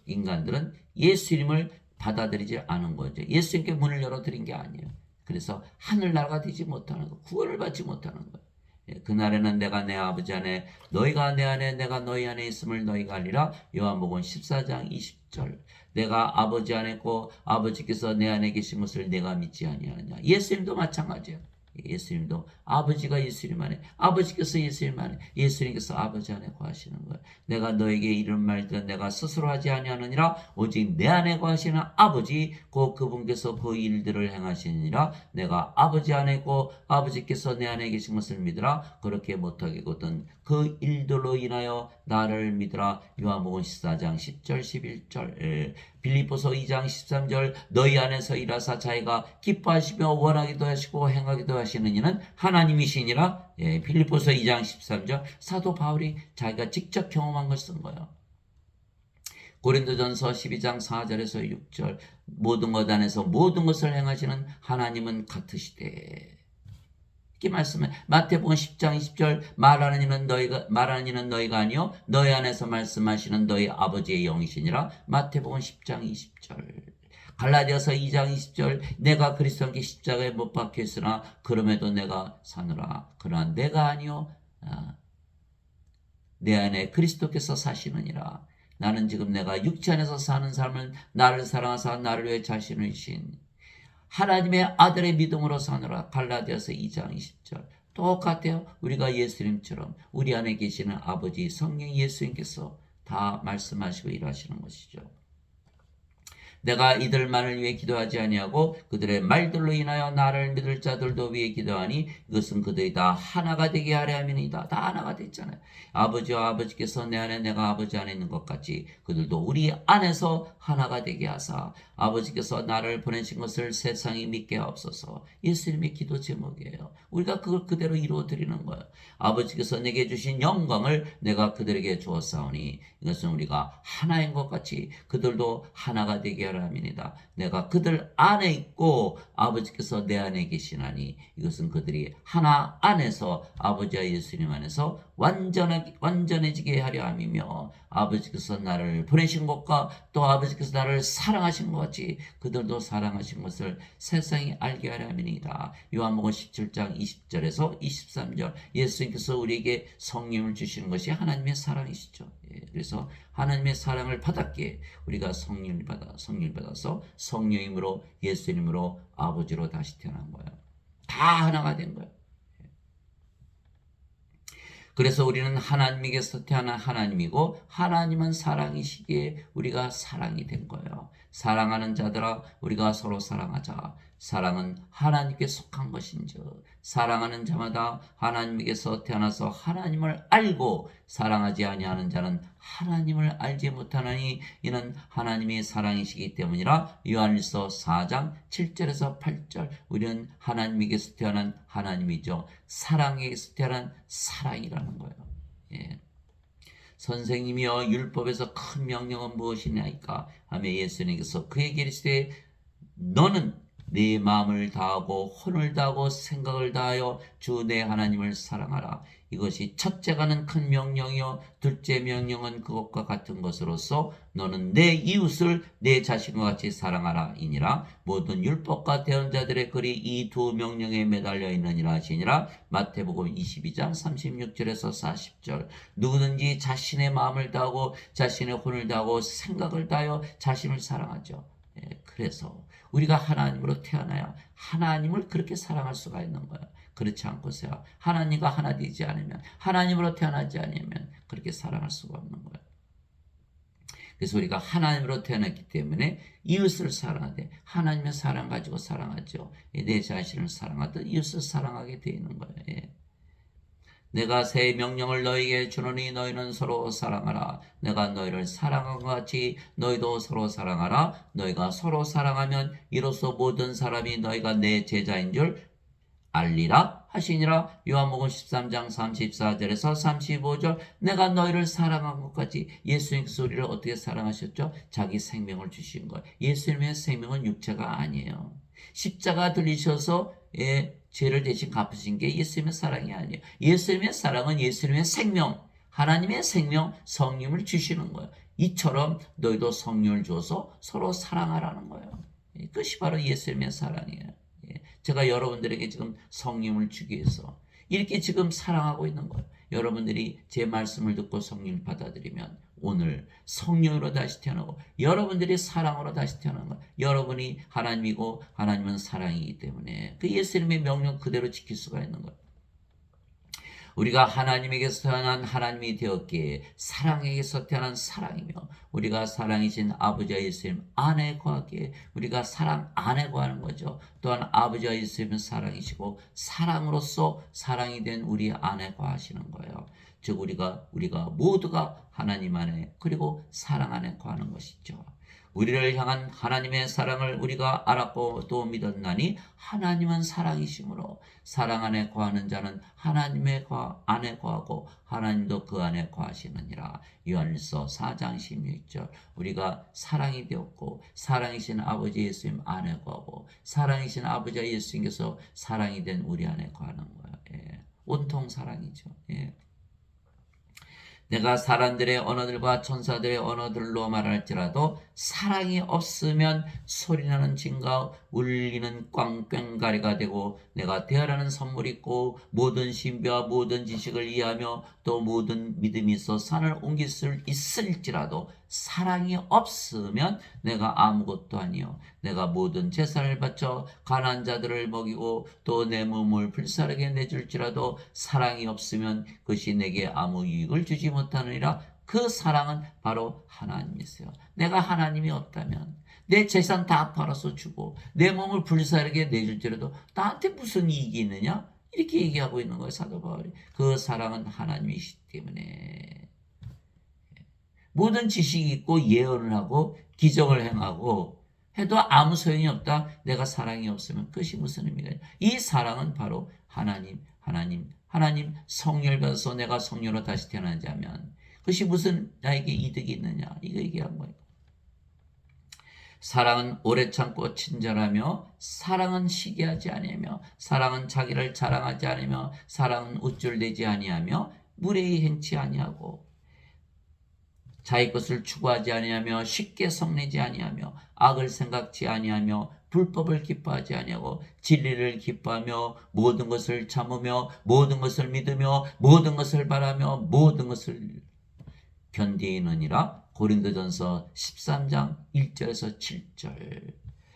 인간들은 예수님을 받아들이지 않은 거죠. 예수님께 문을 열어드린 게 아니에요. 그래서 하늘나라가 되지 못하는 거, 구원을 받지 못하는 거예요. 그날에는 내가 내 아버지 안에 너희가 내 안에 내가 너희 안에 있음을 너희가 알리라. 요한복음 14장 20절 내가 아버지 안에 있고 아버지께서 내 안에 계신 것을 내가 믿지 아니하느냐. 예수님도 마찬가지예요. 예수님도 아버지가 예수님 안에 아버지께서 예수님 안에 예수님께서 아버지 안에 거하시는 거예요. 내가 너에게 이런 말들은 내가 스스로 하지 아니하느니라 오직 내 안에 거하시는 아버지 곧 그분께서 그 일들을 행하시느니라. 내가 아버지 안에 있고 아버지께서 내 안에 계신 것을 믿으라. 그렇게 못하겠거든 그 일들로 인하여 나를 믿으라. 요한복음 14장 10절 11절 빌립보서 2장 13절 너희 안에서 일하사 자기가 기뻐하시며 원하기도 하시고 행하기도 하시는 이는 하나님이시니라. 빌립보서 2장 13절 사도 바울이 자기가 직접 경험한 걸 쓴 거예요. 고린도전서 12장 4절에서 6절 모든 것 안에서 모든 것을 행하시는 하나님은 같으시되 이렇게 말씀해. 마태복음 10장 20절 말하는 이는 너희가 아니요 너희 안에서 말씀하시는 너희 아버지의 영이시니라. 마태복음 10장 20절 갈라디아서 2장 20절 내가 그리스도와 함께 십자가에 못 박혔으나 그럼에도 내가 사노라. 그러나 내가 아니요 내 안에 그리스도께서 사시느니라. 나는 지금 내가 육체 안에서 사는 삶은 나를 사랑하사 나를 위해 자신을 주신 하나님의 아들의 믿음으로 사느라. 갈라디아서 2장 20절 똑같아요. 우리가 예수님처럼 우리 안에 계시는 아버지 성령 예수님께서 다 말씀하시고 일하시는 것이죠. 내가 이들만을 위해 기도하지 아니하고 그들의 말들로 인하여 나를 믿을 자들도 위해 기도하니 이것은 그들이 다 하나가 되게 하려 함이니이다. 다 하나가 됐잖아요. 아버지와 아버지께서 내 안에 내가 아버지 안에 있는 것 같이 그들도 우리 안에서 하나가 되게 하사 아버지께서 나를 보내신 것을 세상이 믿게 하옵소서. 예수님의 기도 제목이에요. 우리가 그걸 그대로 이루어드리는 거예요. 아버지께서 내게 주신 영광을 내가 그들에게 주었사오니 이것은 우리가 하나인 것 같이 그들도 하나가 되게 하라 함이니이다. 내가 그들 안에 있고 아버지께서 내 안에 계시나니 이것은 그들이 하나 안에서 아버지와 예수님 안에서 완전해지게 하려 함이며 아버지께서 나를 보내신 것과 또 아버지께서 나를 사랑하신 것 같이 그들도 사랑하신 것을 세상이 알게 하려 함이니이다. 요한복음 17장 20절에서 23절 예수님께서 우리에게 성령을 주시는 것이 하나님의 사랑이시죠. 그래서 하나님의 사랑을 받았기에 우리가 성령을 받아서 성령님으로 예수님으로 아버지로 다시 태어난 거예요. 다 하나가 된 거예요. 그래서 우리는 하나님에게서 태어난 하나님이고 하나님은 사랑이시기에 우리가 사랑이 된 거예요. 사랑하는 자들아 우리가 서로 사랑하자. 사랑은 하나님께 속한 것인즉 사랑하는 자마다 하나님에게서 태어나서 하나님을 알고 사랑하지 아니하는 자는 하나님을 알지 못하나니 이는 하나님이 사랑이시기 때문이라. 요한일서 4장 7절에서 8절 우리는 하나님에게서 태어난 하나님이죠. 사랑에게서 태어난 사랑이라는 거예요. 선생님이여 율법에서 큰 명령은 무엇이냐이까 하며 예수님께서 그에게 이르시되 너는 네 마음을 다하고 혼을 다하고 생각을 다하여 주 내 하나님을 사랑하라. 이것이 첫째가는 큰 명령이요 둘째 명령은 그것과 같은 것으로서 너는 내 이웃을 내 자신과 같이 사랑하라 이니라. 모든 율법과 대언자들의 글이 이 두 명령에 매달려 있느니라 하시니라. 마태복음 22장 36절에서 40절. 누구든지 자신의 마음을 다하고 자신의 혼을 다하고 생각을 다하여 자신을 사랑하죠. 그래서 우리가 하나님으로 태어나야 하나님을 그렇게 사랑할 수가 있는 거예요. 그렇지 않고서야 하나님과 하나 되지 않으면, 하나님으로 태어나지 않으면 그렇게 사랑할 수가 없는 거예요. 그래서 우리가 하나님으로 태어났기 때문에 이웃을 사랑하되 하나님의 사랑 가지고 사랑하죠. 내 자신을 사랑하듯 이웃을 사랑하게 되어 있는 거예요. 내가 새 명령을 너희에게 주노니 너희는 서로 사랑하라. 내가 너희를 사랑한 것 같이 너희도 서로 사랑하라. 너희가 서로 사랑하면 이로써 모든 사람이 너희가 내 제자인 줄 알리라 하시니라. 요한복음 13장 34절에서 35절. 내가 너희를 사랑한 것 같이 예수님께서 우리를 어떻게 사랑하셨죠? 자기 생명을 주신 거예요. 예수님의 생명은 육체가 아니에요. 십자가 들리셔서 죄를 대신 갚으신 게 예수님의 사랑이 아니에요. 예수님의 사랑은 예수님의 생명, 하나님의 생명, 성령을 주시는 거예요. 이처럼 너희도 성령을 주어서 서로 사랑하라는 거예요. 그것이 바로 예수님의 사랑이에요. 제가 여러분들에게 지금 성령을 주기 위해서 이렇게 지금 사랑하고 있는 거예요. 여러분들이 제 말씀을 듣고 성령을 받아들이면 오늘 성령으로 다시 태어나고 여러분들이 사랑으로 다시 태어나는 거예요. 여러분이 하나님이고 하나님은 사랑이기 때문에 그 예수님의 명령 그대로 지킬 수가 있는 거예요. 우리가 하나님에게서 태어난 하나님이 되었기에 사랑에게서 태어난 사랑이며 우리가 사랑이신 아버지와 예수님 안에 거하기에 우리가 사랑 안에 거하는 거죠. 또한 아버지와 예수님은 사랑이시고 사랑으로서 사랑이 된 우리 안에 거하시는 거예요. 즉 우리가 모두가 하나님 안에 그리고 사랑 안에 거하는 것이죠. 우리를 향한 하나님의 사랑을 우리가 알았고 또 믿었나니 하나님은 사랑이시므로 사랑 안에 거하는 자는 하나님의 안에 거하고 하나님도 그 안에 거하시느니라. 요한일서 4장 16절. 우리가 사랑이 되었고 사랑이신 아버지 예수님 안에 거하고 사랑이신 아버지 예수님께서 사랑이 된 우리 안에 거하는 거예요. 온통 사랑이죠. 내가 사람들의 언어들과 천사들의 언어들로 말할지라도 사랑이 없으면 소리나는 징과 울리는 꽝꽝가리가 되고 내가 대하라는 선물이 있고 모든 신비와 모든 지식을 이해하며 또 모든 믿음이 있어 산을 옮길 수 있을지라도 사랑이 없으면 내가 아무것도 아니요 내가 모든 재산을 바쳐 가난한 자들을 먹이고 또 내 몸을 불사르게 내줄지라도 사랑이 없으면 그것이 내게 아무 유익을 주지 못하느니라. 그 사랑은 바로 하나님이세요. 내가 하나님이 없다면 내 재산 다 팔아서 주고 내 몸을 불사르게 내줄지라도 나한테 무슨 이익이 있느냐? 이렇게 얘기하고 있는 거예요. 사도 바울이. 그 사랑은 하나님이시기 때문에 모든 지식이 있고 예언을 하고 기적을 행하고 해도 아무 소용이 없다. 내가 사랑이 없으면 그것이 무슨 의미가 있냐. 이 사랑은 바로 하나님 성령을 받아서 내가 성령으로 다시 태어나자면 그것이 무슨 나에게 이득이 있느냐. 이거 얘기한 거예요. 사랑은 오래 참고 친절하며 사랑은 시기하지 아니하며 사랑은 자기를 자랑하지 않으며 사랑은 우쭐대지 아니하며 무례히 행치 아니하고 자기 것을 추구하지 아니하며 쉽게 성내지 아니하며 악을 생각지 아니하며 불법을 기뻐하지 아니하고 진리를 기뻐하며 모든 것을 참으며 모든 것을 믿으며 모든 것을 바라며 모든 것을 견디느니라. 고린도전서 13장 1절에서 7절.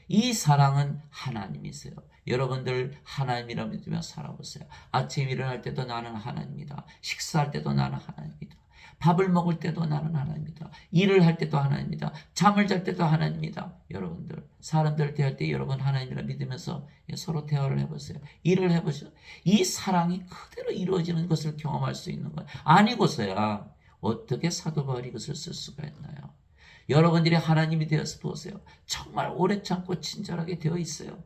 이 사랑은 하나님이세요. 여러분들 하나님이라 믿으며 살아보세요. 아침 일어날 때도 나는 하나님이다. 식사할 때도 나는 하나님이다. 밥을 먹을 때도 나는 하나님이다. 일을 할 때도 하나님이다. 잠을 잘 때도 하나님이다. 여러분들 사람들 대할 때 여러분 하나님이라 믿으면서 서로 대화를 해보세요. 일을 해보세요. 이 사랑이 그대로 이루어지는 것을 경험할 수 있는 거예요. 아니고서야 어떻게 사도 바울이 이것을 쓸 수가 있나요? 여러분들이 하나님이 되어서 보세요. 정말 오래 참고 친절하게 되어 있어요.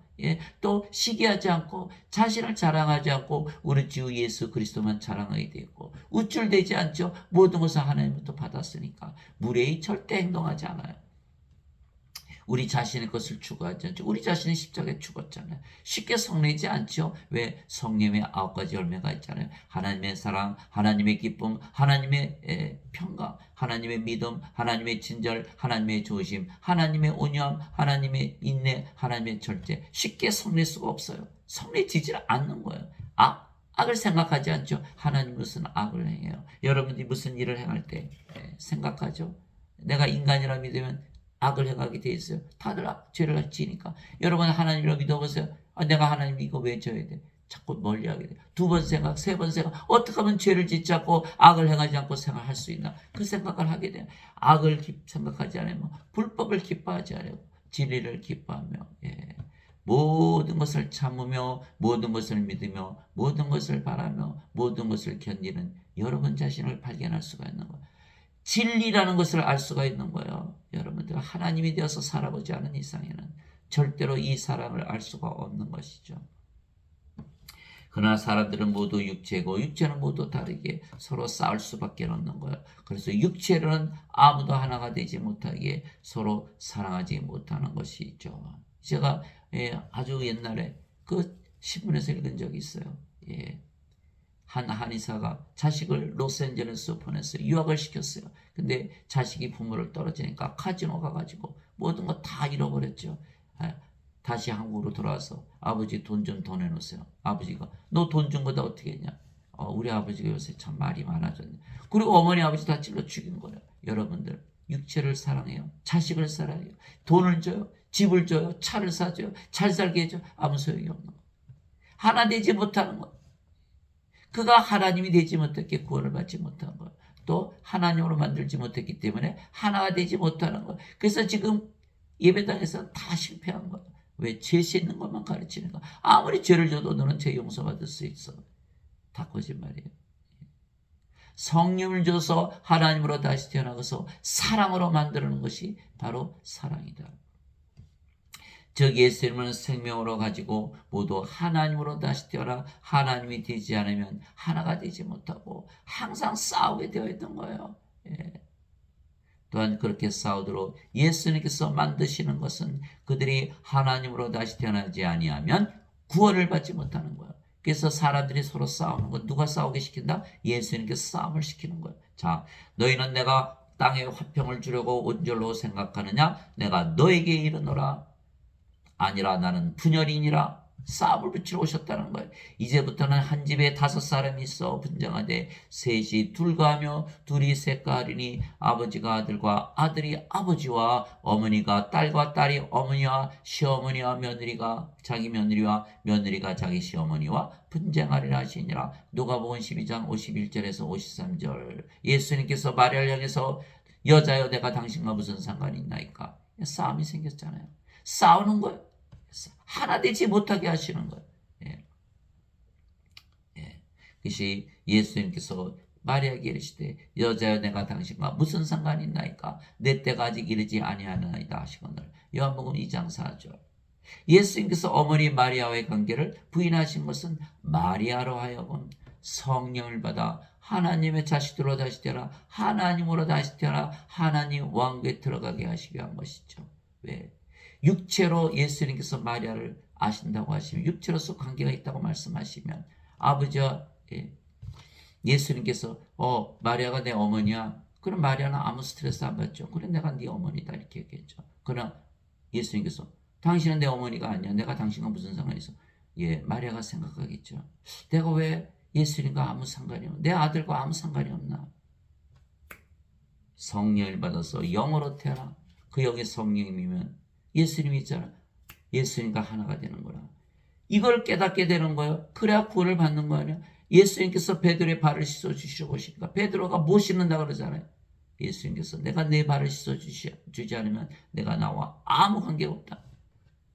또 시기하지 않고 자신을 자랑하지 않고 우리 주 예수 그리스도만 자랑하게 되어 있고 우쭐대지 않죠. 모든 것을 하나님부터 받았으니까 무례히 절대 행동하지 않아요. 우리 자신의 것을 추구하지 않죠. 우리 자신이 십자가에 죽었잖아요. 쉽게 성내지 않죠. 왜? 성령의 9가지 열매가 있잖아요. 하나님의 사랑, 하나님의 기쁨, 하나님의 평강, 하나님의 믿음, 하나님의 친절, 하나님의 조심, 하나님의 온유함, 하나님의 인내, 하나님의 절제. 쉽게 성낼 수가 없어요. 성내지질 않는 거예요. 악을 생각하지 않죠. 하나님 무슨 악을 행해요. 여러분들이 무슨 일을 행할 때 생각하죠. 내가 인간이라 믿으면 악을 행하게 돼 있어요. 다들 죄를 지니까. 여러분 하나님이라 믿어보세요. 내가 하나님 이거 왜 져야 돼? 자꾸 멀리하게 돼. 2번 생각, 3번 생각. 어떻게 하면 죄를 짓지 않고 악을 행하지 않고 생활할 수 있나? 그 생각을 하게 돼요. 악을 생각하지 않으면 불법을 기뻐하지 않고 진리를 기뻐하며 모든 것을 참으며 모든 것을 믿으며 모든 것을 바라며 모든 것을 견디는 여러분 자신을 발견할 수가 있는 거예요. 진리라는 것을 알 수가 있는 거예요. 여러분들 하나님이 되어서 살아보지 않은 이상에는 절대로 이 사랑을 알 수가 없는 것이죠. 그러나 사람들은 모두 육체고 육체는 모두 다르게 서로 싸울 수밖에 없는 거예요. 그래서 육체로는 아무도 하나가 되지 못하게 서로 사랑하지 못하는 것이죠. 제가 아주 옛날에 그 신문에서 읽은 적이 있어요. 한 한의사가 자식을 로스앤젤레스 보냈어요. 유학을 시켰어요. 근데 자식이 부모를 떨어지니까 카지노 가가지고 모든 거 다 잃어버렸죠. 다시 한국으로 돌아와서 아버지 돈 좀 더 내놓으세요. 아버지가 너 돈 준 거다 어떻게 했냐. 우리 아버지가 요새 참 말이 많아졌네. 그리고 어머니 아버지 다 찔러 죽인 거예요. 여러분들 육체를 사랑해요. 자식을 사랑해요. 돈을 줘요. 집을 줘요. 차를 사줘요. 잘 살게 해줘. 아무 소용이 없는 거예요. 하나 되지 못하는 거예요. 그가 하나님이 되지 못했기에 구원을 받지 못한 거예요. 또 하나님으로 만들지 못했기 때문에 하나가 되지 못하는 거예요. 그래서 지금 예배당에서 다 실패한 거예요. 왜? 죄 씻는 것만 가르치는 거. 아무리 죄를 져도 너는 죄 용서받을 수 있어. 다 거짓말이에요. 성령을 줘서 하나님으로 다시 태어나서 사랑으로 만드는 것이 바로 사랑이다. 즉 예수님은 생명으로 가지고 모두 하나님으로 다시 태어나 하나님이 되지 않으면 하나가 되지 못하고 항상 싸우게 되어 있던 거예요. 또한 그렇게 싸우도록 예수님께서 만드시는 것은 그들이 하나님으로 다시 태어나지 아니하면 구원을 받지 못하는 거예요. 그래서 사람들이 서로 싸우는 거 누가 싸우게 시킨다? 예수님께서 싸움을 시키는 거예요. 자, 너희는 내가 땅에 화평을 주려고 온 줄로 생각하느냐? 내가 너에게 이르노라. 아니라 나는 분열이니라. 싸움을 붙이러 오셨다는 거예요. 이제부터는 한 집에 5사람이 있어 분쟁하되 셋이 둘과 하며 둘이 셋과 하리니 아버지가 아들과 아들이 아버지와 어머니가 딸과 딸이 어머니와 시어머니와 며느리가 자기 며느리와 며느리가 자기 시어머니와 분쟁하리라 하시니라. 누가복음 12장 51절에서 53절. 예수님께서 마리아를 향해서 여자여 내가 당신과 무슨 상관이 있나이까. 싸움이 생겼잖아요. 싸우는 거예요. 하나 되지 못하게 하시는 거예요. 그것이 예수님께서 마리아에게 이르시되 여자여 내가 당신과 무슨 상관이 있나이까. 내 때가 아직 이르지 아니하나이다 하시거늘. 요한복음 2장 4절. 예수님께서 어머니 마리아와의 관계를 부인하신 것은 마리아로 하여금 성령을 받아 하나님의 자식들로 다시 태어나 하나님으로 다시 태어나 하나님 왕국에 들어가게 하시기 위한 것이죠. 왜? 육체로 예수님께서 마리아를 아신다고 하시면 육체로서 관계가 있다고 말씀하시면 아버지와 예수님께서 마리아가 내 어머니야. 그럼 마리아는 아무 스트레스 안 받죠. 그래 내가 네 어머니다 이렇게 얘기했죠. 그러나 예수님께서 당신은 내 어머니가 아니야. 내가 당신과 무슨 상관이 있어. 마리아가 생각하겠죠. 내가 왜 예수님과 아무 상관이 없나. 내 아들과 아무 상관이 없나. 성령을 받아서 영으로 태어나 그 영의 성령이면 예수님이 있잖아. 예수님과 하나가 되는 거라. 이걸 깨닫게 되는 거예요. 그래야 구원을 받는 거 아니야. 예수님께서 베드로의 발을 씻어주시려고 하시니까 베드로가 못 씻는다 그러잖아요. 예수님께서 내가 내 발을 씻어주지 않으면 내가 나와 아무 관계가 없다.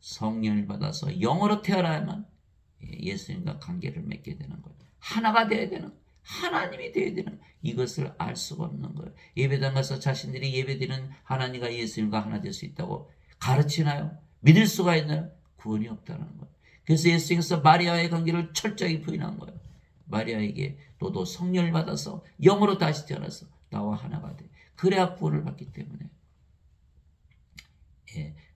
성령을 받아서 영으로 태어나야만 예수님과 관계를 맺게 되는 거예요. 하나가 되어야 되는 거예요. 하나님이 되어야 되는 이것을 알 수가 없는 거예요. 예배당 가서 자신들이 예배드리는 하나님과 예수님과 하나 될 수 있다고 가르치나요? 믿을 수가 있나요? 구원이 없다는 거예요. 그래서 예수님께서 마리아의 관계를 철저히 부인한 거예요. 마리아에게 너도 성령을 받아서 영으로 다시 태어나서 나와 하나가 돼. 그래야 구원을 받기 때문에.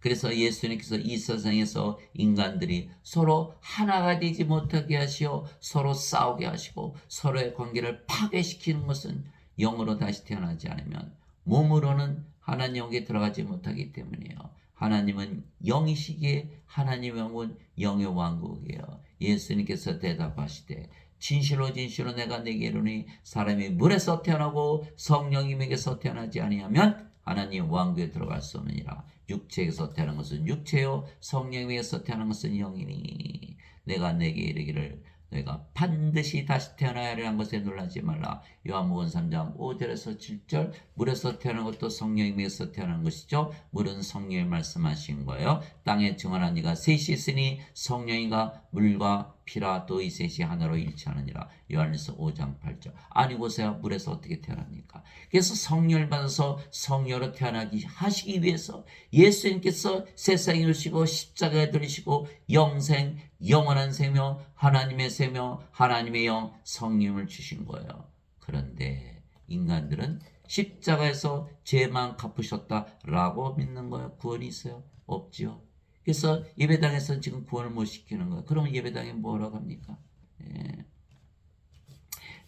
그래서 예수님께서 이 세상에서 인간들이 서로 하나가 되지 못하게 하시어 서로 싸우게 하시고 서로의 관계를 파괴시키는 것은 영으로 다시 태어나지 않으면 몸으로는 하나님에게 들어가지 못하기 때문이에요. 하나님은 영이시기에 하나님의 영은 영의 왕국이에요. 예수님께서 대답하시되 진실로 진실로 내가 네게 이르노니 사람이 물에서 태어나고 성령님에게서 태어나지 아니하면 하나님 왕국에 들어갈 수 없느니라. 육체에서 태어난 것은 육체요 성령에게서 태어난 것은 영이니 내가 내게 이르기를 너희가 반드시 다시 태어나야 하는 것에 놀라지 말라. 요한복음 3장 5절에서 7절 물에서 태어난 것도 성령에게서 태어난 것이죠. 물은 성령이 말씀하신 거예요. 땅에 증언한 이가 셋이 있으니 성령이가 물과 피라 또 이 셋이 하나로 일치하느니라. 요한일서 5장 8절. 아니고서야 물에서 어떻게 태어납니까? 그래서 성령을 받아서 성령으로 태어나기 하시기 위해서 예수님께서 세상에 오시고 십자가에 들으시고 영생 영원한 생명 하나님의 생명 하나님의 영 성령을 주신 거예요. 그런데 인간들은 십자가에서 죄만 갚으셨다라고 믿는 거예요. 구원이 있어요? 없지요. 그래서 예배당에서 지금 구원을 못 시키는 거예요. 그러면 예배당에 뭐라고 합니까?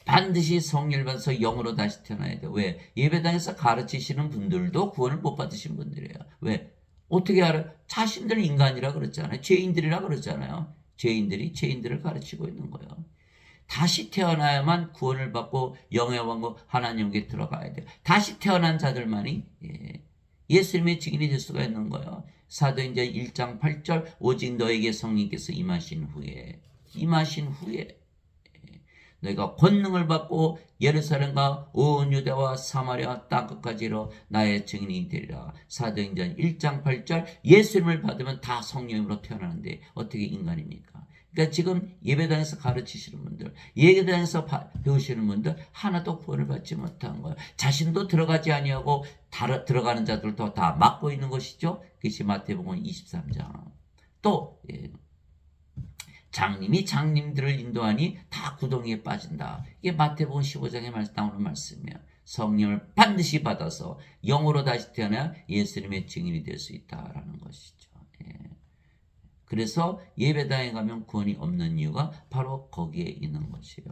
반드시 성령을 받아서 영으로 다시 태어나야 돼요. 왜? 예배당에서 가르치시는 분들도 구원을 못 받으신 분들이에요. 왜? 어떻게 알아요? 자신들 인간이라 그랬잖아요. 죄인들이라 그랬잖아요. 죄인들을 가르치고 있는 거예요. 다시 태어나야만 구원을 받고 영의 왕국 하나님께 들어가야 돼요. 다시 태어난 자들만이 예수님의 증인이 될 수가 있는 거예요. 사도행전 1장 8절 오직 너에게 성령께서 임하신 후에 너희가 권능을 받고 예루살렘과 온 유대와 사마리아 땅끝까지로 나의 증인이 되리라. 사도행전 1장 8절 예수님을 받으면 다 성령으로 태어나는데 어떻게 인간입니까? 그러니까 지금 예배당에서 가르치시는 분들, 예배당에서 배우시는 분들 하나도 구원을 받지 못한 거예요. 자신도 들어가지 아니하고 들어가는 자들도 다 막고 있는 것이죠. 그것이 마태복음 23장. 또 장님이 장님들을 인도하니 다 구덩이에 빠진다. 이게 마태복음 15장에 나오는 말씀이에요. 성령을 반드시 받아서 영으로 다시 태어나 예수님의 증인이 될 수 있다라는 것이죠. 그래서 예배당에 가면 구원이 없는 이유가 바로 거기에 있는 것이에요.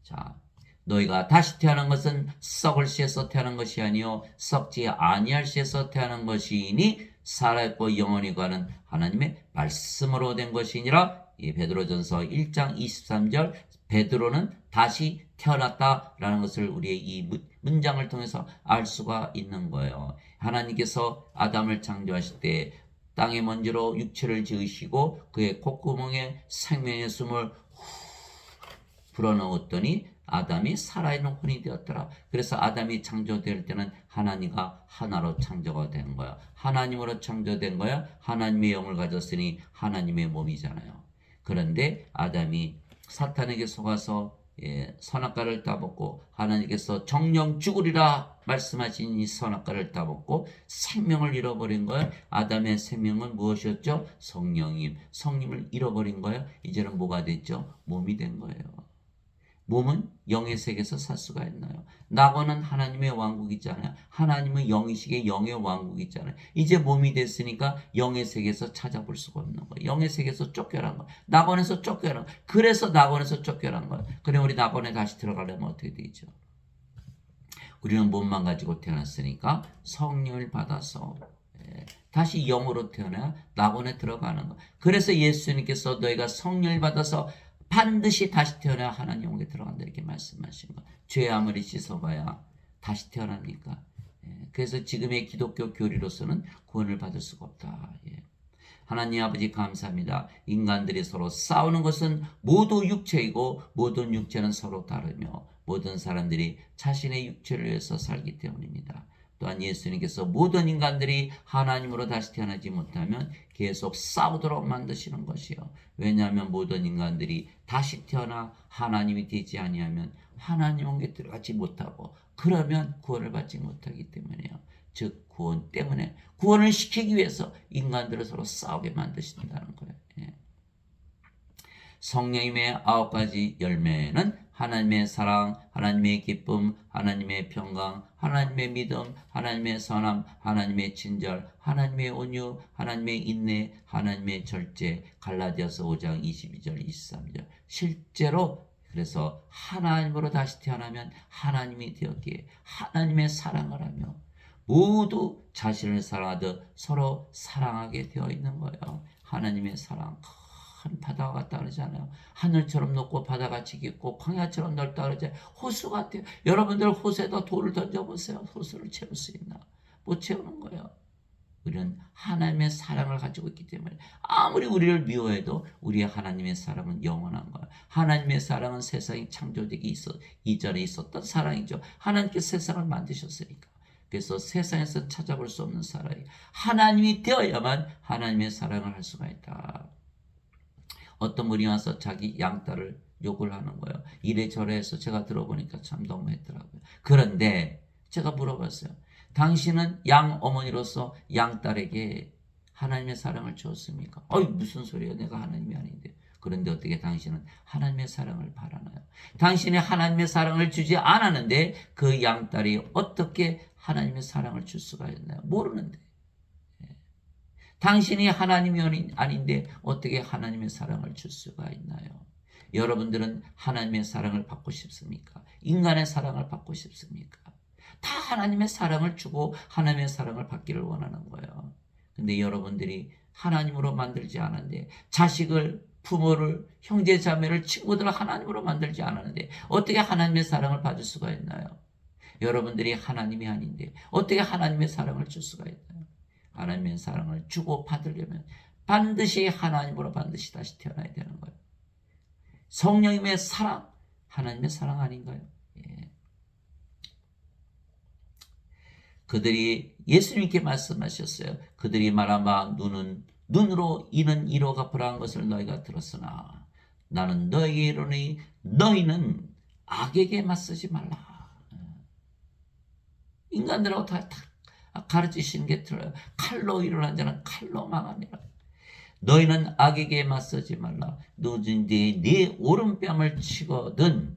자, 너희가 다시 태어난 것은 썩을 씨에서 태어난 것이 아니요 썩지 아니할 씨에서 태어난 것이니 살아있고 영원히 가는 하나님의 말씀으로 된 것이니라. 이 베드로전서 1장 23절 베드로는 다시 태어났다라는 것을 우리의 이 문장을 통해서 알 수가 있는 거예요. 하나님께서 아담을 창조하실 때 땅의 먼지로 육체를 지으시고 그의 콧구멍에 생명의 숨을 불어넣었더니 아담이 살아있는 혼이 되었더라. 그래서 아담이 창조될 때는 하나님과 하나로 창조가 된 거야. 하나님으로 창조된 거야. 하나님의 영을 가졌으니 하나님의 몸이잖아요. 그런데 아담이 사탄에게 속아서 선악과를 따먹고 하나님께서 정령 죽으리라 말씀하신 이 선악과를 따먹고 생명을 잃어버린 거예요. 아담의 생명은 무엇이었죠? 성령을 잃어버린 거예요. 이제는 뭐가 됐죠? 몸이 된 거예요. 몸은 영의 세계에서 살 수가 있나요? 낙원은 하나님의 왕국이잖아요. 하나님은 영이시기에 영의 왕국이잖아요. 이제 몸이 됐으니까 영의 세계에서 찾아볼 수가 없는 거예요. 영의 세계에서 쫓겨난 거예요. 낙원에서 쫓겨난 거예요. 그래서 낙원에서 쫓겨난 거예요. 그래 우리 낙원에 다시 들어가려면 어떻게 되죠? 우리는 몸만 가지고 태어났으니까 성령을 받아서 다시 영으로 태어나 낙원에 들어가는 거예요. 그래서 예수님께서 너희가 성령을 받아서 반드시 다시 태어나 하나님에게 들어간다 이렇게 말씀하신 거. 죄 아무리 씻어봐야 다시 태어납니까? 그래서 지금의 기독교 교리로서는 구원을 받을 수가 없다. 하나님 아버지 감사합니다. 인간들이 서로 싸우는 것은 모두 육체이고 모든 육체는 서로 다르며 모든 사람들이 자신의 육체를 위해서 살기 때문입니다. 또한 예수님께서 모든 인간들이 하나님으로 다시 태어나지 못하면 계속 싸우도록 만드시는 것이요. 왜냐하면 모든 인간들이 다시 태어나 하나님이 되지 아니하면 하나님에게 들어가지 못하고 그러면 구원을 받지 못하기 때문이에요. 즉 구원 때문에 구원을 시키기 위해서 인간들을 서로 싸우게 만드신다는 거예요. 성령님의 9가지 열매는 하나님의 사랑, 하나님의 기쁨, 하나님의 평강, 하나님의 믿음, 하나님의 선함, 하나님의 친절, 하나님의 온유, 하나님의 인내, 하나님의 절제. 갈라디아서 5장 22절 23절. 실제로 그래서 하나님으로 다시 태어나면 하나님이 되었기에 하나님의 사랑을 하며 모두 자신을 사랑하듯 서로 사랑하게 되어 있는 거예요. 하나님의 사랑 큰 바다와 같다 그러잖아요. 하늘처럼 높고 바다같이 깊고 광야처럼 넓다 그러잖아요. 호수 같아요. 여러분들 호수에다 돌을 던져보세요. 호수를 채울 수 있나? 못 채우는 거예요. 우리는 하나님의 사랑을 가지고 있기 때문에 아무리 우리를 미워해도 우리의 하나님의 사랑은 영원한 거예요. 하나님의 사랑은 세상이 창조되기 이전에 있었던 사랑이죠. 하나님께서 세상을 만드셨으니까. 그래서 세상에서 찾아볼 수 없는 사랑이 하나님이 되어야만 하나님의 사랑을 할 수가 있다. 어떤 분이 와서 자기 양딸을 욕을 하는 거예요. 이래저래 해서 제가 들어보니까 참 너무했더라고요. 그런데 제가 물어봤어요. 당신은 양 어머니로서 양딸에게 하나님의 사랑을 주었습니까? 무슨 소리예요? 내가 하나님이 아닌데. 그런데 어떻게 당신은 하나님의 사랑을 바라나요? 당신이 하나님의 사랑을 주지 않았는데 그 양딸이 어떻게 하나님의 사랑을 줄 수가 있나요? 모르는데. 당신이 하나님이 아닌데 어떻게 하나님의 사랑을 줄 수가 있나요? 여러분들은 하나님의 사랑을 받고 싶습니까? 인간의 사랑을 받고 싶습니까? 다 하나님의 사랑을 주고 하나님의 사랑을 받기를 원하는 거예요. 근데 여러분들이 하나님으로 만들지 않았는데 자식을, 부모를, 형제 자매를, 친구들을 하나님으로 만들지 않았는데 어떻게 하나님의 사랑을 받을 수가 있나요? 여러분들이 하나님이 아닌데 어떻게 하나님의 사랑을 줄 수가 있나요? 하나님의 사랑을 주고 받으려면 반드시 하나님으로 반드시 다시 태어나야 되는 거예요. 성령님의 사랑, 하나님의 사랑 아닌가요? 예. 그들이 예수님께 말씀하셨어요. 그들이 말하마 눈은 눈으로 이는 이로 갚으라 한 것을 너희가 들었으나 나는 너희에게 이르노니 너희는 악에게 맞서지 말라. 인간들하고 다 가르치시는 게 들어요. 칼로 일어난 자는 칼로 망하니라. 너희는 악에게 맞서지 말라. 누구든지 네 오른뺨을 치거든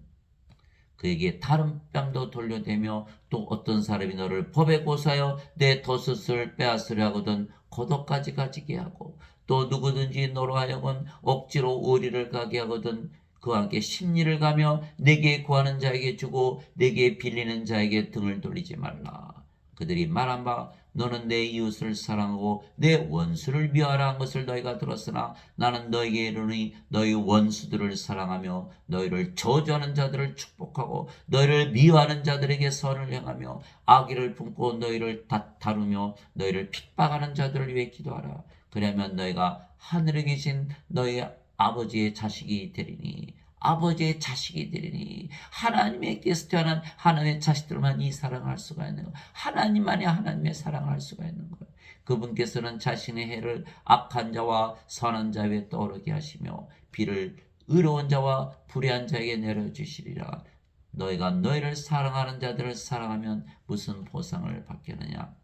그에게 다른 뺨도 돌려대며 또 어떤 사람이 너를 법에 고소하여 내 덫을 빼앗으려 하거든 고독까지 가지게 하고 또 누구든지 너로 하여금 억지로 오리를 가게 하거든 그와 함께 심리를 가며 내게 구하는 자에게 주고 내게 빌리는 자에게 등을 돌리지 말라. 그들이 말한 바 너는 내 이웃을 사랑하고 내 원수를 미워하라 한 것을 너희가 들었으나 나는 너희에게 이르노니 너희 원수들을 사랑하며 너희를 저주하는 자들을 축복하고 너희를 미워하는 자들에게 선을 행하며 악의를 품고 너희를 다루며 너희를 핍박하는 자들을 위해 기도하라. 그러면 너희가 하늘에 계신 너희 아버지의 자식이 되리니 아버지의 자식이 되리니 하나님에게서 태어난 하나님의 자식들만 이 사랑을 할 수가 있는 거예요. 하나님만이 하나님의 사랑을 할 수가 있는 거예요. 그분께서는 자신의 해를 악한 자와 선한 자 위에 떠오르게 하시며 비를 의로운 자와 불의한 자에게 내려주시리라. 너희가 너희를 사랑하는 자들을 사랑하면 무슨 보상을 받겠느냐?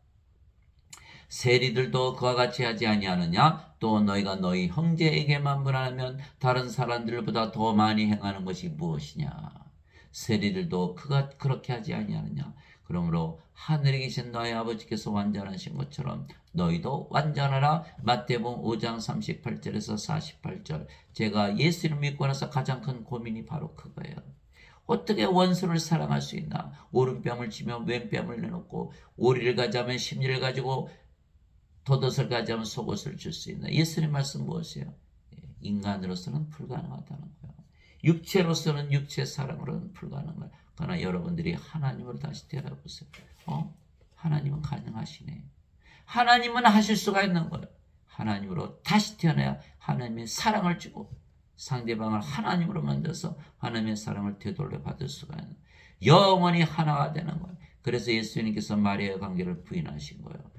세리들도 그와 같이 하지 아니하느냐? 또 너희가 너희 형제에게만 분하면 다른 사람들보다 더 많이 행하는 것이 무엇이냐? 세리들도 그가 그렇게 하지 아니하느냐? 그러므로 하늘에 계신 너희 아버지께서 완전하신 것처럼 너희도 완전하라. 마태복음 5장 38절에서 48절. 제가 예수를 믿고 나서 가장 큰 고민이 바로 그거예요. 어떻게 원수를 사랑할 수 있나? 오른뺨을 치며 왼뺨을 내놓고 오리를 가자면 심리를 가지고 돛을 가자면 속옷을 줄 수 있나? 예수님 말씀 무엇이에요? 인간으로서는 불가능하다는 거예요. 육체로서는 육체 사랑으로는 불가능해요. 그러나 여러분들이 하나님으로 다시 되어보세요. 하나님은 가능하시네. 하나님은 하실 수가 있는 거예요. 하나님으로 다시 태어나야 하나님의 사랑을 주고 상대방을 하나님으로 만들어서 하나님의 사랑을 되돌려 받을 수가 있는 영원히 하나가 되는 거예요. 그래서 예수님께서 마리아의 관계를 부인하신 거예요.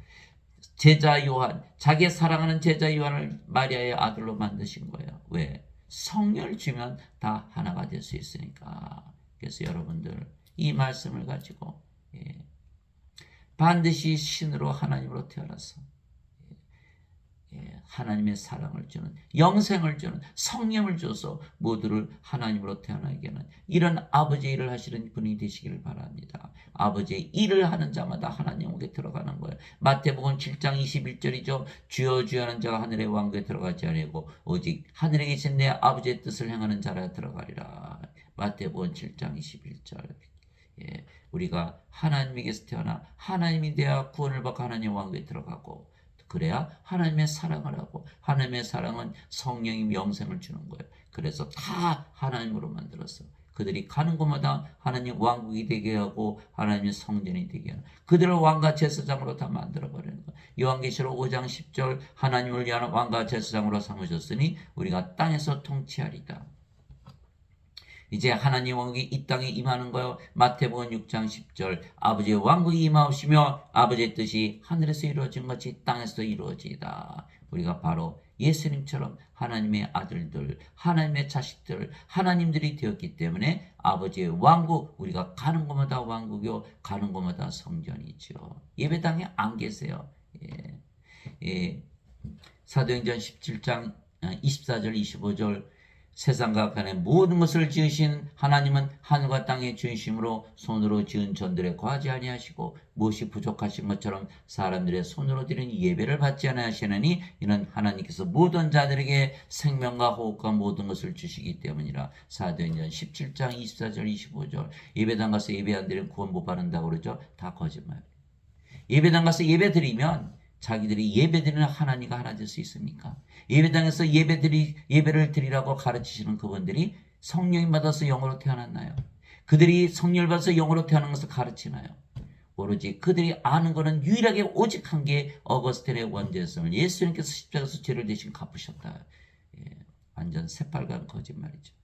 제자 요한, 자기 사랑하는 제자 요한을 마리아의 아들로 만드신 거예요. 왜? 성령을 주면 다 하나가 될 수 있으니까. 그래서 여러분들 이 말씀을 가지고 반드시 신으로 하나님으로 태어나서 하나님의 사랑을 주는, 영생을 주는, 성령을 줘서 모두를 하나님으로 태어나게 하는 이런 아버지의 일을 하시는 분이 되시기를 바랍니다. 아버지의 일을 하는 자마다 하나님에게 들어가는 거예요. 마태복음 7장 21절이죠. 주여 주여 하는 자가 하늘의 왕국에 들어가지 아니하고 오직 하늘에 계신 내 아버지의 뜻을 행하는 자라 들어가리라. 마태복음 7장 21절. 예, 우리가 하나님에게서 태어나 하나님이 되어 구원을 받고 하나님의 왕국에 들어가고, 그래야 하나님의 사랑을 하고, 하나님의 사랑은 성령이 영생을 주는 거예요. 그래서 다 하나님으로 만들었어. 그들이 가는 곳마다 하나님 왕국이 되게 하고 하나님의 성전이 되게 하는, 그들을 왕과 제사장으로 다 만들어버리는 거예요. 요한계시록 5장 10절 하나님을 위한 왕과 제사장으로 삼으셨으니 우리가 땅에서 통치하리다. 이제 하나님 왕국이 이 땅에 임하는 거요. 마태복음 6장 10절 아버지의 왕국이 임하시며 아버지의 뜻이 하늘에서 이루어진 것이 땅에서 이루어지이다. 우리가 바로 예수님처럼 하나님의 아들들, 하나님의 자식들, 하나님들이 되었기 때문에 아버지의 왕국, 우리가 가는 곳마다 왕국이요, 가는 곳마다 성전이죠. 예배당에 안 계세요. 예. 예. 사도행전 17장 24절 25절 세상과 간의 모든 것을 지으신 하나님은 하늘과 땅의 주이심으로 손으로 지은 전들에 과하지 아니하시고 무엇이 부족하신 것처럼 사람들의 손으로 드린 예배를 받지 아니하시느니 이는 하나님께서 모든 자들에게 생명과 호흡과 모든 것을 주시기 때문이라. 사도행전 17장 24절 25절 예배당 가서 예배 안 드리면 구원 못 받는다고 그러죠. 다 거짓말. 예배당 가서 예배 드리면 자기들이 예배드리는 하나님과 하나 될 수 있습니까? 예배당에서 예배를 드리라고 가르치시는 그분들이 성령이 받아서 영으로 태어났나요? 그들이 성령을 받아서 영으로 태어난 것을 가르치나요? 오로지 그들이 아는 것은 유일하게 오직 한 개, 어거스틴의 원죄성을 예수님께서 십자가에서 죄를 대신 갚으셨다. 예, 완전 새빨간 거짓말이죠.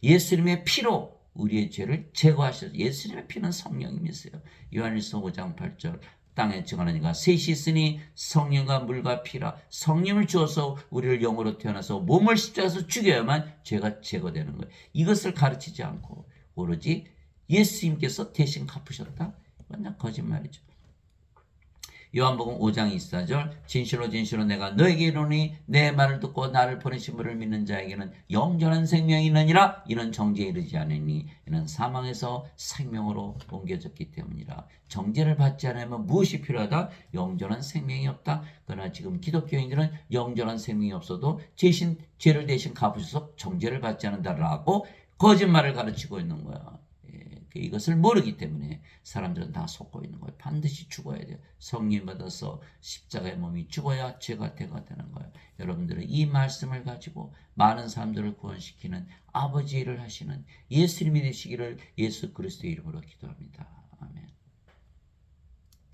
예수님의 피로 우리의 죄를 제거하셨어요. 예수님의 피는 성령이면서요. 요한일서 5장 8절 땅에 증언하니까 셋이 있으니 성령과 물과 피라. 성령을 주어서 우리를 영으로 태어나서 몸을 십자가에서 죽여야만 죄가 제거되는 거예요. 이것을 가르치지 않고 오로지 예수님께서 대신 갚으셨다? 완전 거짓말이죠. 요한복음 5장 24절 진실로 진실로 내가 너에게 이르노니 내 말을 듣고 나를 보내신 분을 믿는 자에게는 영원한 생명이 있느니라. 이는 정죄에 이르지 않으니 이는 사망에서 생명으로 옮겨졌기 때문이라. 정죄를 받지 않으면 무엇이 필요하다? 영원한 생명이 없다. 그러나 지금 기독교인들은 영원한 생명이 없어도 죄를 대신 갚으셔서 정죄를 받지 않는다라고 거짓말을 가르치고 있는 거야. 이것을 모르기 때문에 사람들은 다 속고 있는 거예요. 반드시 죽어야 돼요. 성령 받아서 십자가의 몸이 죽어야 죄가 대가 되는 거예요. 여러분들은 이 말씀을 가지고 많은 사람들을 구원시키는 아버지 일을 하시는 예수님이 되시기를 예수 그리스도의 이름으로 기도합니다. 아멘.